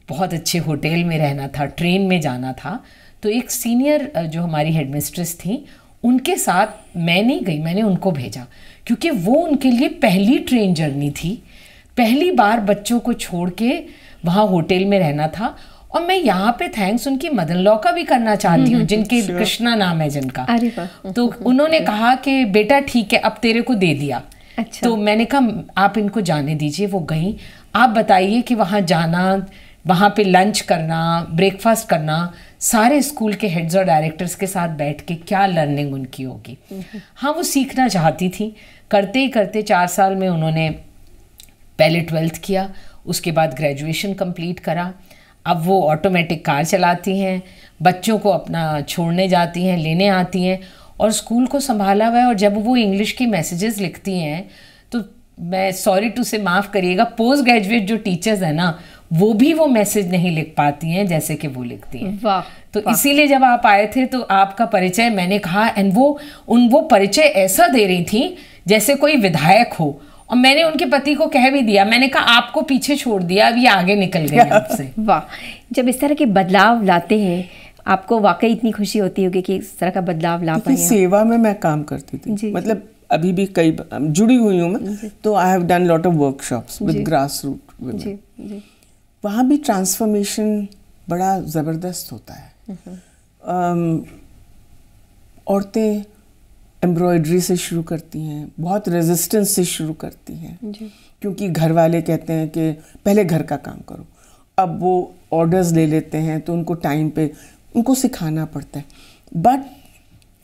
Speaker 2: बहुत अच्छे होटल में रहना था, ट्रेन में जाना था, तो एक सीनियर जो हमारी हेडमिस्ट्रेस थी, उनके साथ मैं नहीं गई, मैंने उनको भेजा क्योंकि वो उनके लिए पहली ट्रेन जर्नी थी। पहली बार बच्चों को छोड़ के वहाँ होटल में रहना था। और मैं यहाँ पे थैंक्स उनकी मदर लॉ का भी करना चाहती हूँ, जिनके कृष्णा नाम है जिनका। तो उन्होंने कहा कि बेटा ठीक है, अब तेरे को दे दिया। अच्छा। तो मैंने कहा आप इनको जाने दीजिए। वो गई। आप बताइए कि वहाँ जाना, वहाँ पे लंच करना, ब्रेकफास्ट करना, सारे स्कूल के हेड्स और डायरेक्टर्स के साथ बैठ के क्या लर्निंग उनकी होगी। हाँ, वो सीखना चाहती थी। करते ही करते 4 साल में उन्होंने पहले 12th किया, उसके बाद ग्रेजुएशन कंप्लीट करा। अब वो ऑटोमेटिक कार चलाती हैं, बच्चों को अपना छोड़ने जाती हैं, लेने आती हैं और स्कूल को संभाला हुआ है। और जब वो इंग्लिश की मैसेजेस लिखती हैं तो मैं सॉरी टू से माफ़ करिएगा, पोस्ट ग्रेजुएट जो टीचर्स हैं ना, वो भी वो मैसेज नहीं लिख पाती हैं जैसे कि वो लिखती हैं।
Speaker 1: वाह।
Speaker 2: तो इसीलिए जब आप आए थे तो आपका परिचय मैंने कहा, एंड वो परिचय ऐसा दे रही थी जैसे कोई विधायक हो। और मैंने उनके पति को कह भी दिया, मैंने कहा आपको पीछे छोड़ दिया, अब ये आगे निकल गए आपसे।
Speaker 1: वाह। जब इस तरह के बदलाव लाते हैं, आपको वाकई इतनी खुशी होती होगी कि इस तरह का बदलाव ला पाए।
Speaker 3: सेवा में मैं काम करती थी, मतलब अभी भी कई जुड़ी हुई हूँ मैं, तो I have done lot of workshops with grass root women. वहाँ भी ट्रांसफॉर्मेशन बड़ा ज़बरदस्त होता है। औरतें एम्ब्रॉयडरी से शुरू करती हैं, बहुत रेजिस्टेंस से शुरू करती हैं, क्योंकि घर वाले कहते हैं कि पहले घर का काम करो। अब वो ऑर्डर्स ले लेते हैं तो उनको टाइम पे उनको सिखाना पड़ता है। But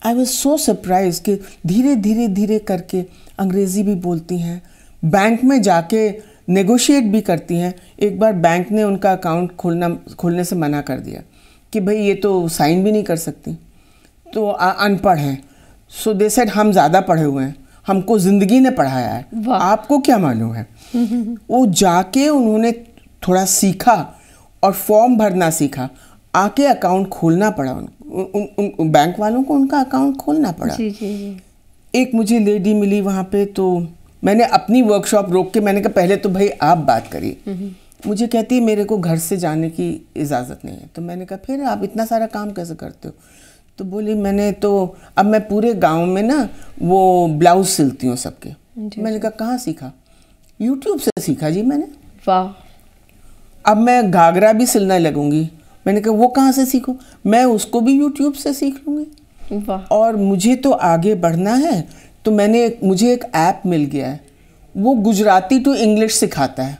Speaker 3: I was so surprise कि धीरे धीरे धीरे करके अंग्रेज़ी भी बोलती हैं, बैंक में जाके नेगोशिएट भी करती हैं। एक बार बैंक ने उनका अकाउंट खोलने से मना कर दिया कि भाई ये तो साइन भी नहीं कर सकती, तो अनपढ़ हैं। सो दे सेड हम ज़्यादा पढ़े हुए हैं, हमको ज़िंदगी ने पढ़ाया है, आपको क्या मालूम है। वो जाके उन्होंने थोड़ा सीखा और फॉर्म भरना सीखा, आके अकाउंट खोलना पड़ा उन बैंक वालों को, उनका अकाउंट खोलना पड़ा। एक मुझे लेडी मिली वहाँ पे, तो मैंने अपनी वर्कशॉप रोक के मैंने कहा पहले तो भाई आप बात करिए। मुझे कहती है मेरे को घर से जाने की इजाज़त नहीं है। तो मैंने कहा फिर आप इतना सारा काम कैसे करते हो? तो बोली मैंने तो अब मैं पूरे गांव में ना वो ब्लाउज सिलती हूँ सबके। मैंने कहा कहाँ सीखा? यूट्यूब से सीखा जी मैंने।
Speaker 1: वाह।
Speaker 3: अब मैं घाघरा भी सिलने लगूंगी, मैंने कहा वो कहाँ से सीखूं, मैं उसको भी यूट्यूब से सीख लूँगी।
Speaker 1: वाह।
Speaker 3: और मुझे तो आगे बढ़ना है, तो मुझे एक ऐप मिल गया है, वो गुजराती टू इंग्लिश सिखाता है।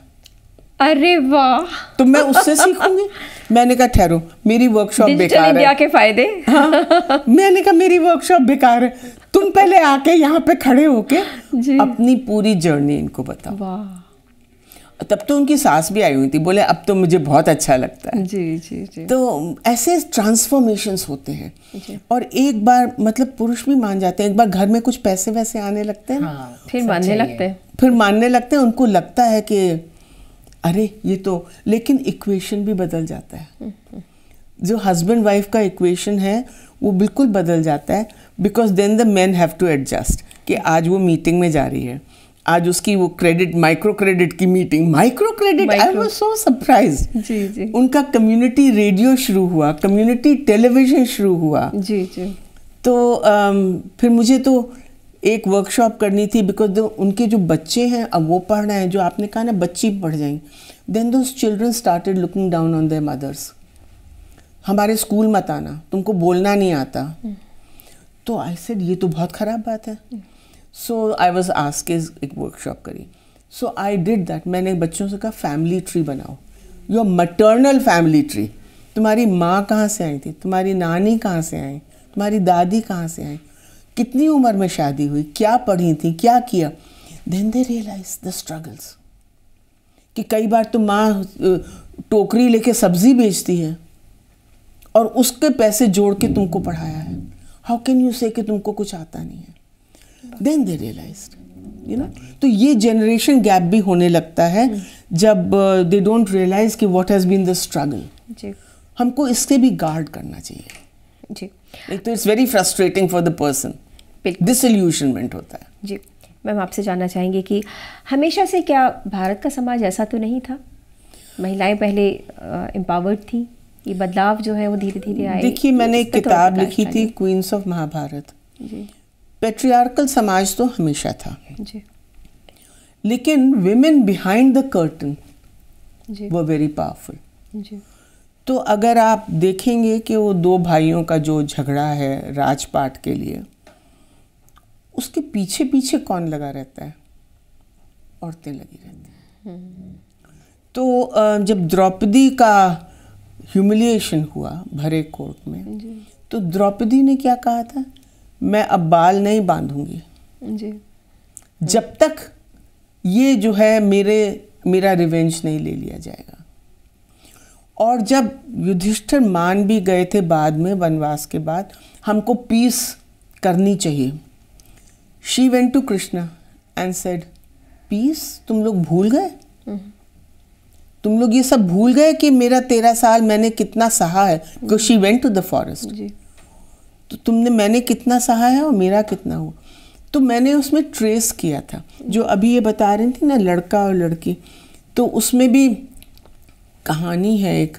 Speaker 1: अरे वाह।
Speaker 3: तो मैं उससे सीखूंगी। मैंने कहा ठहरो, मेरी वर्कशॉप बेकार है।
Speaker 1: इंडिया के फायदे।
Speaker 3: हाँ, मैंने कहा मेरी वर्कशॉप बेकार है, तुम पहले आके यहाँ पे खड़े होके अपनी पूरी जर्नी इनको बताओ।
Speaker 1: वाह।
Speaker 3: तब तो उनकी सास भी आई हुई थी, बोले अब तो मुझे बहुत अच्छा लगता है।
Speaker 1: जी जी जी।
Speaker 3: तो ऐसे ट्रांसफॉर्मेशंस होते हैं। और एक बार मतलब पुरुष भी मान जाते हैं, एक बार घर में कुछ पैसे वैसे आने लगते हैं।
Speaker 2: हाँ,
Speaker 1: फिर मानने लगते हैं।
Speaker 3: फिर मानने लगते हैं, उनको लगता है कि अरे ये तो, लेकिन इक्वेशन भी बदल जाता है। जो हस्बैंड वाइफ का इक्वेशन है वो बिल्कुल बदल जाता है, because then the men have to adjust कि आज वो मीटिंग में जा रही है, आज उसकी वो क्रेडिट, माइक्रो क्रेडिट की meeting, micro credit, I was so surprised.
Speaker 1: जी जी।
Speaker 3: उनका कम्युनिटी रेडियो शुरू हुआ, कम्युनिटी टेलीविजन शुरू हुआ।
Speaker 1: जी जी।
Speaker 3: तो फिर मुझे तो एक वर्कशॉप करनी थी, बिकॉज उनके जो बच्चे हैं अब वो पढ़ रहे हैं, जो आपने कहा ना बच्ची पढ़ जाएंगी, then those children started looking down on their mothers. हमारे स्कूल मत आना, तुमको बोलना नहीं आता। तो आई सेड ये तो बहुत ख़राब बात है। सो आई वॉज आस्क्ड एक वर्कशॉप करी, सो आई डिड दैट। मैंने बच्चों से कहा फैमिली ट्री बनाओ, योर मटर्नल फैमिली ट्री। तुम्हारी माँ कहाँ से आई थी, तुम्हारी नानी कहाँ से आई, तुम्हारी दादी कहाँ से आई, कितनी उम्र में शादी हुई, क्या पढ़ी थी, क्या किया। Then they realize the struggles, कि कई बार तो माँ टोकरी लेके सब्जी बेचती है और उसके पैसे जोड़ के तुमको पढ़ाया है। हाउ कैन यू से कि तुमको कुछ आता नहीं है। Then they realised, you know. तो ये जनरेशन गैप भी होने लगता है जब दे डोंट रियलाइज कि what has been the struggle.
Speaker 1: जी।
Speaker 3: हमको इससे भी गार्ड करना चाहिए।
Speaker 1: जी।
Speaker 3: एक तो it's very frustrating for the person, disillusionment होता है।
Speaker 1: जी। मैम आपसे जानना चाहेंगे कि हमेशा से क्या भारत का समाज ऐसा तो नहीं था, महिलाएं पहले एम्पावर्ड थी, ये बदलाव जो है वो धीरे धीरे आए?
Speaker 3: देखिए मैंने एक किताब लिखी थी क्वींस ऑफ महाभारत।
Speaker 1: जी।
Speaker 3: पेट्रियार्कल समाज तो हमेशा था,
Speaker 1: जी।
Speaker 3: लेकिन विमेन बिहाइंड द कर्टन
Speaker 1: जी।
Speaker 3: वो वेरी पावरफुल।
Speaker 1: जी।
Speaker 3: तो अगर आप देखेंगे कि वो दो भाइयों का जो झगड़ा है राजपाट के लिए, उसके पीछे पीछे कौन लगा रहता है? औरतें लगी रहती हैं। तो जब द्रौपदी का ह्यूमिलिएशन हुआ भरे कोर्ट में, तो द्रौपदी ने क्या कहा था, मैं अब बाल नहीं बांधूंगी
Speaker 1: जी।
Speaker 3: जब तक ये जो है मेरा रिवेंज नहीं ले लिया जाएगा। और जब युधिष्ठिर मान भी गए थे बाद में, वनवास के बाद, हमको पीस करनी चाहिए, she went to Krishna and said peace, तुम लोग भूल गए, तुम लोग ये सब भूल गए कि मेरा 13 साल मैंने कितना सहा है, because she went to the forest. तो मैंने कितना सहा है और मेरा कितना हुआ। तो मैंने उसमें ट्रेस किया था, जो अभी ये बता रही थी ना लड़का और लड़की, तो उसमें भी कहानी है एक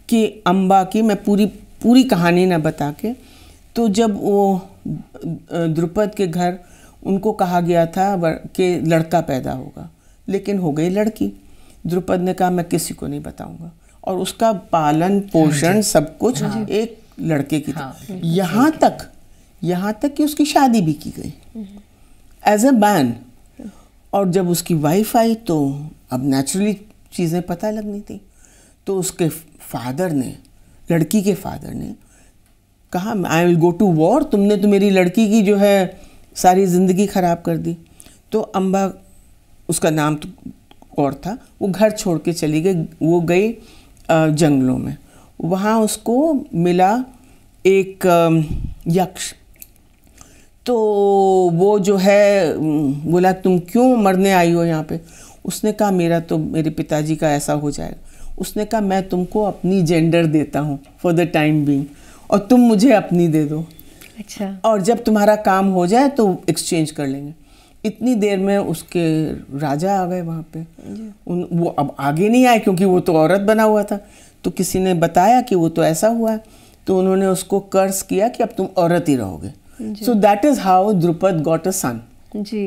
Speaker 3: कि अम्बा की, मैं पूरी कहानी ना बता के, तो जब वो द्रुपद के घर उनको कहा गया था कि लड़का पैदा होगा, लेकिन हो गई लड़की। द्रुपद ने कहा मैं किसी को नहीं बताऊंगा, और उसका पालन पोषण सब कुछ एक लड़के की थी। यहाँ तक कि उसकी शादी भी की गई एज अ मैन। और जब उसकी वाइफ आई तो अब नेचुरली चीज़ें पता लगनी थी, तो उसके फादर ने, लड़की के फादर ने कहा I will go to war, तुमने तो मेरी लड़की की जो है सारी ज़िंदगी ख़राब कर दी। तो अम्बा, उसका नाम तो और था, वो घर छोड़ के चली गई, वो गई जंगलों में। वहाँ उसको मिला एक यक्ष। तो वो जो है बोला तुम क्यों मरने आई हो यहाँ पे? उसने कहा मेरे पिताजी का ऐसा हो जाएगा। उसने कहा मैं तुमको अपनी जेंडर देता हूँ फॉर द टाइम बीइंग, और तुम मुझे अपनी दे दो।
Speaker 1: अच्छा। और
Speaker 3: जब तुम्हारा काम हो जाए तो एक्सचेंज कर लेंगे। इतनी देर में उसके राजा आ गए वहाँ पे। वो अब आगे नहीं आए क्योंकि वो तो औरत बना हुआ था। तो किसी ने बताया कि वो तो ऐसा हुआ है, तो उन्होंने उसको कर्स किया कि अब तुम औरत ही रहोगे। So that is how Drupad got a son.
Speaker 1: जी।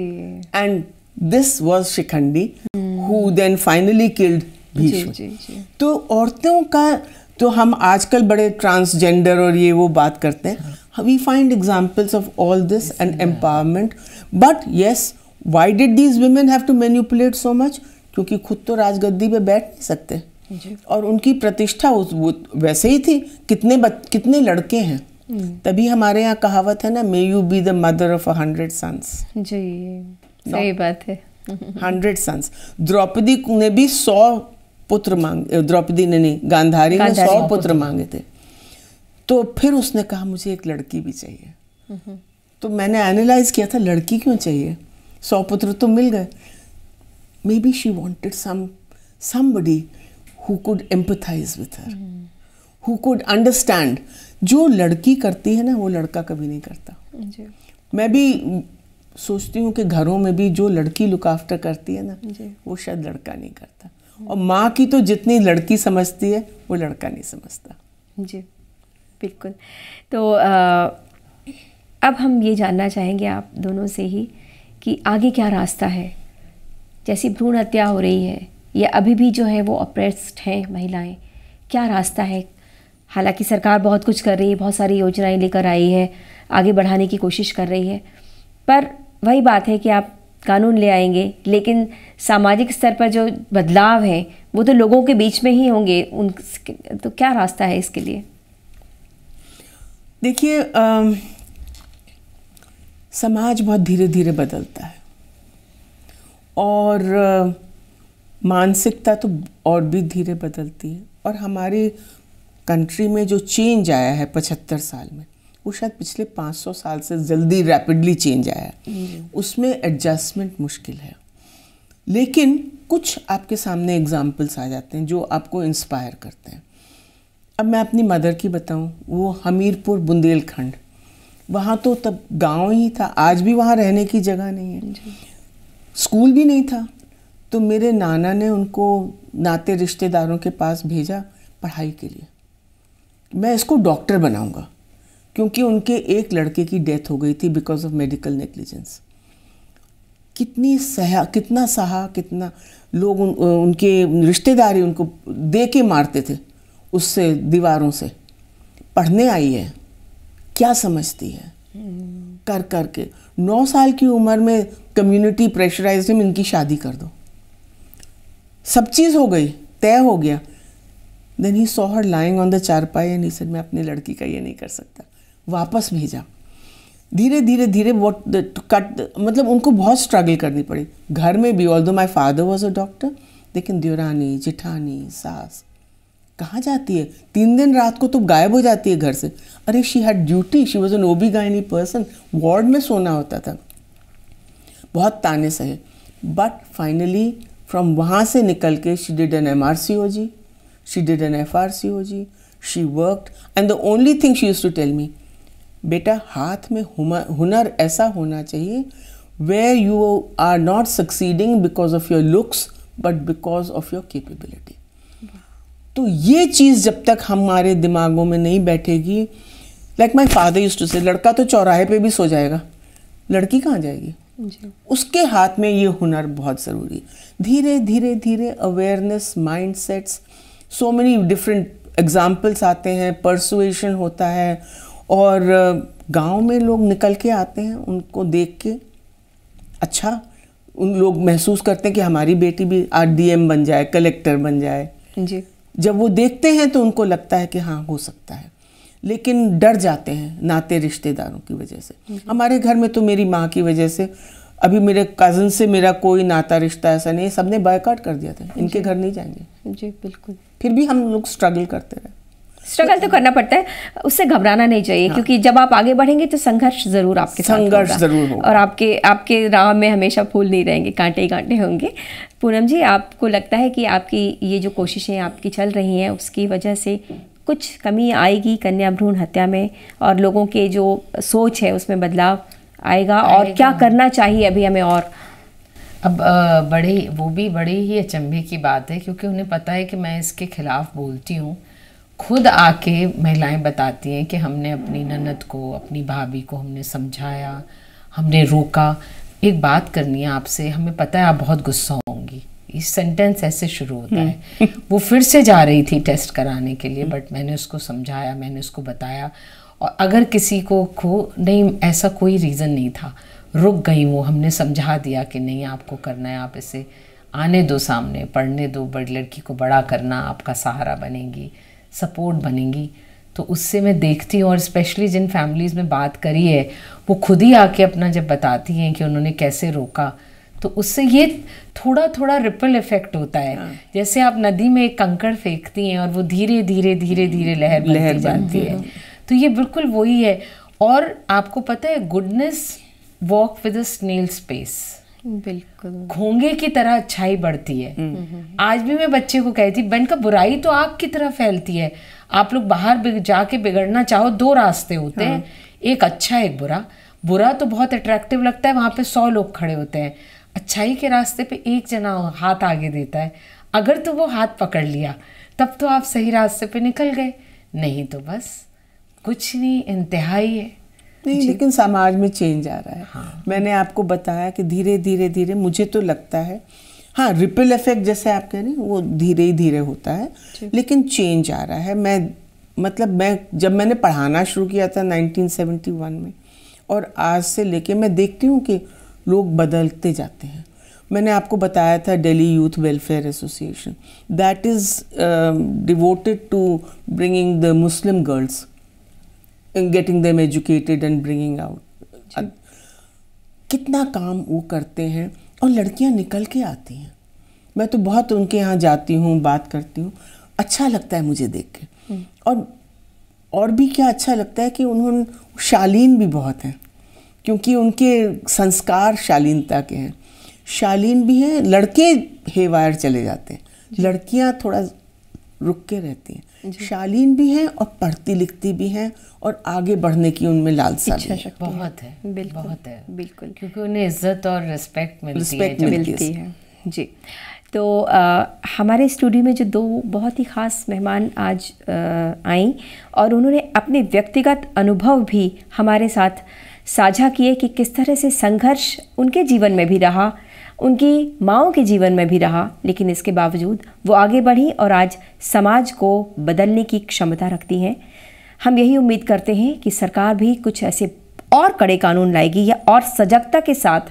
Speaker 3: And this was Shikhandi who then finally killed Bhishma. तो औरतों का तो हम आजकल बड़े ट्रांसजेंडर और ये वो बात करते हैं, we find examples of all this and empowerment, but yes why did these women have to manipulate so much? क्योंकि खुद तो राजगद्दी पे बैठ नहीं सकते और उनकी प्रतिष्ठा वो वैसे ही थी। कितने लड़के हैं, तभी हमारे यहाँ कहावत है ना, may you be the mother of 100 sons.
Speaker 1: जी सही बात है।
Speaker 3: 100 सन्स। द्रौपदी ने भी 100 पुत्र मांगे, द्रौपदी ने नहीं, गांधारी ने 100 पुत्र मांगे थे। तो फिर उसने कहा मुझे एक लड़की भी चाहिए। तो मैंने एनालाइज किया था लड़की क्यों चाहिए, 100 पुत्र तो मिल गए। May be she wanted somebody who could empathize with her, who could understand। जो लड़की करती है ना वो लड़का कभी नहीं करता। मैं भी सोचती हूँ कि घरों में भी जो लड़की लुक आफ्टर करती है ना वो शायद लड़का नहीं करता, और माँ की तो जितनी लड़की समझती है वो लड़का नहीं समझता।
Speaker 1: जी बिल्कुल। तो अब हम ये जानना चाहेंगे आप दोनों से ही कि आगे क्या रास्ता है। जैसी भ्रूण हत्या हो रही है या अभी भी जो है वो अप्रेस्ड हैं महिलाएं, क्या रास्ता है? हालांकि सरकार बहुत कुछ कर रही है, बहुत सारी योजनाएं लेकर आई है, आगे बढ़ाने की कोशिश कर रही है, पर वही बात है कि आप कानून ले आएंगे लेकिन सामाजिक स्तर पर जो बदलाव है वो तो लोगों के बीच में ही होंगे। तो क्या रास्ता है इसके लिए?
Speaker 3: देखिए समाज बहुत धीरे धीरे बदलता है और मानसिकता तो और भी धीरे बदलती है, और हमारी कंट्री में जो चेंज आया है 75 साल में वो शायद पिछले 500 साल से जल्दी रैपिडली चेंज आया है। उसमें एडजस्टमेंट मुश्किल है, लेकिन कुछ आपके सामने एग्जाम्पल्स आ जाते हैं जो आपको इंस्पायर करते हैं। अब मैं अपनी मदर की बताऊं, वो हमीरपुर बुंदेलखंड, वहाँ तो तब गांव ही था, आज भी वहाँ रहने की जगह नहीं है, स्कूल भी नहीं था। तो मेरे नाना ने उनको नाते रिश्तेदारों के पास भेजा पढ़ाई के लिए, मैं इसको डॉक्टर बनाऊंगा, क्योंकि उनके एक लड़के की डेथ हो गई थी बिकॉज ऑफ मेडिकल नेग्लिजेंस। कितना सहा, कितना लोग उनके रिश्तेदारी उनको दे के मारते थे उससे, दीवारों से। पढ़ने आई है, क्या समझती है, कर कर के 9 साल की उम्र में कम्युनिटी प्रेशराइज में इनकी शादी कर दो, सब चीज़ हो गई, तय हो गया। Then he saw her lying on the charpai and he said मैं अपनी लड़की का ये नहीं कर सकता, वापस भेजा। धीरे धीरे धीरे मतलब उनको बहुत स्ट्रगल करनी पड़ी घर में भी। Although my father was a doctor, लेकिन देवरानी जेठानी सास कहाँ जाती है, 3 दिन रात को तो गायब हो जाती है घर से। अरे she had duty, she was an OBGYN person, ward में सोना होता था। बहुत ताने सहे, बट फाइनली फ्रॉम वहाँ से निकल के she did an MRCOG, she did an FRCOG, she worked and the only thing she used to tell me, बेटा हाथ में हुनर ऐसा होना चाहिए where you are not succeeding because of your looks but because of your capability. तो ये चीज़ जब तक हमारे दिमागों में नहीं बैठेगी, like my father used to say, लड़का तो चौराहे पे भी सो जाएगा, लड़की कहाँ जाएगी? उसके हाथ में ये हुनर बहुत ज़रूरी है। धीरे धीरे धीरे awareness, mind sets, so many different examples आते हैं, परसुएशन होता है, और गांव में लोग निकल के आते हैं, उनको देख के अच्छा उन लोग महसूस करते हैं कि हमारी बेटी भी RDM बन जाए, कलेक्टर बन जाए
Speaker 1: जी।
Speaker 3: जब वो देखते हैं तो उनको लगता है कि हाँ हो सकता है, लेकिन डर जाते हैं नाते रिश्तेदारों की वजह से। हमारे घर में तो मेरी माँ की वजह से, अभी मेरे कज़न से मेरा कोई नाता रिश्ता ऐसा नहीं, सबने बायकॉट कर दिया था, इनके घर नहीं जाएंगे।
Speaker 1: जी बिल्कुल।
Speaker 3: फिर भी हम लोग स्ट्रगल करते रहे।
Speaker 1: स्ट्रगल तो करना पड़ता है, उससे घबराना नहीं चाहिए। हाँ। क्योंकि जब आप आगे बढ़ेंगे तो संघर्ष जरूर आपके साथ होगा।
Speaker 3: संघर्ष जरूर होगा,
Speaker 1: और आपके राह में हमेशा फूल नहीं रहेंगे, कांटे ही कांटे होंगे। पूनम जी, आपको लगता है कि आपकी ये जो कोशिशें आपकी चल रही हैं उसकी वजह से कुछ कमी आएगी कन्या भ्रूण हत्या में, और लोगों के जो सोच है उसमें बदलाव आएगा? और क्या करना चाहिए अभी हमें? और
Speaker 2: अब वो भी बड़ी ही अचंभे की बात है, क्योंकि उन्हें पता है कि मैं इसके खिलाफ बोलती हूँ। खुद आके महिलाएं बताती हैं कि हमने अपनी ननद को, अपनी भाभी को हमने समझाया, हमने रोका, एक बात करनी है आपसे, हमें पता है आप बहुत गुस्सा होंगी, इस सेंटेंस ऐसे शुरू होता है। वो फिर से जा रही थी टेस्ट कराने के लिए, बट मैंने उसको समझाया, मैंने उसको बताया, और अगर किसी को नहीं, ऐसा कोई रीज़न नहीं था, रुक गई वो, हमने समझा दिया कि नहीं आपको करना है, आप इसे आने दो सामने, पढ़ने दो, बड़ी लड़की को बड़ा करना, आपका सहारा बनेगी, सपोर्ट बनेगी। तो उससे मैं देखती हूँ, और स्पेशली जिन फैमिलीज़ में बात करी है वो खुद ही आके अपना जब बताती हैं कि उन्होंने कैसे रोका, तो उससे ये थोड़ा थोड़ा रिपल इफेक्ट होता है। जैसे आप नदी में एक कंकड़ फेंकती हैं और वो धीरे धीरे धीरे धीरे लहर बनती जाती है, तो ये बिल्कुल वही है। और आपको पता है, goodness walk with a snail's pace,
Speaker 1: बिल्कुल
Speaker 2: घोंगे की तरह अच्छाई बढ़ती है। आज भी मैं बच्चे को कहती, बहन का बुराई तो आग की तरह फैलती है, आप लोग बाहर जाके बिगड़ना चाहो, दो रास्ते होते हैं, एक अच्छा एक बुरा। बुरा तो बहुत अट्रैक्टिव लगता है, वहाँ पे 100 लोग खड़े होते हैं, अच्छाई के रास्ते पे एक जना हाथ आगे देता है, अगर तो वो हाथ पकड़ लिया तब तो आप सही रास्ते पे निकल गए, नहीं तो बस कुछ नहीं, इंतहाई है।
Speaker 3: नहीं, लेकिन समाज में चेंज आ रहा है। हाँ। मैंने आपको बताया कि धीरे धीरे धीरे, मुझे तो लगता है हाँ, रिपल इफेक्ट जैसे आप कह रहे हैं वो धीरे ही धीरे होता है, लेकिन चेंज आ रहा है। मैं जब मैंने पढ़ाना शुरू किया था 1971 में, और आज से लेके मैं देखती हूँ कि लोग बदलते जाते हैं। मैंने आपको बताया था Delhi youth welfare association, that is devoted to bringing the Muslim girls, getting them educated and bringing out. कितना काम वो करते हैं, और लड़कियां निकल के आती हैं। मैं तो बहुत उनके यहाँ जाती हूँ, बात करती हूँ, अच्छा लगता है मुझे देख के। और भी क्या अच्छा लगता है कि उन्होंने शालीन भी बहुत हैं, क्योंकि उनके संस्कार शालीनता के हैं। शालीन भी हैं, लड़के हेवायर चले जाते हैं, लड़कियां थोड़ा रुक के रहती हैं। शालीन भी हैं और पढ़ती लिखती भी हैं, और आगे बढ़ने की उनमें लालसा भी है।
Speaker 2: बहुत है, बहुत है,
Speaker 1: बिल्कुल,
Speaker 2: क्योंकि उन्हें इज्जत और रिस्पेक्ट मिलती है
Speaker 1: जी। तो हमारे स्टूडियो में जो दो बहुत ही ख़ास मेहमान आज आई, और उन्होंने अपने व्यक्तिगत अनुभव भी हमारे साथ साझा किए कि किस तरह से संघर्ष उनके जीवन में भी रहा, उनकी माँओं के जीवन में भी रहा, लेकिन इसके बावजूद वो आगे बढ़ी और आज समाज को बदलने की क्षमता रखती हैं। हम यही उम्मीद करते हैं कि सरकार भी कुछ ऐसे और कड़े कानून लाएगी, या और सजगता के साथ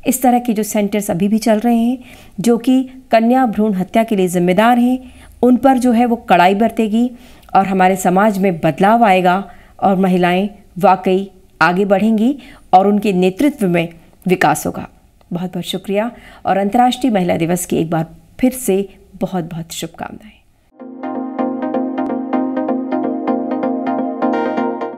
Speaker 1: इस तरह के जो सेंटर्स अभी भी चल रहे हैं, जो कि कन्या भ्रूण हत्या के लिए जिम्मेदार हैं, उन पर जो है वो कड़ाई बरतेगी, और हमारे समाज में बदलाव आएगा, और महिलाएं वाकई आगे बढ़ेंगी, और उनके नेतृत्व में विकास होगा। बहुत बहुत शुक्रिया, और अंतर्राष्ट्रीय महिला दिवस की एक बार फिर से बहुत बहुत शुभकामनाएं।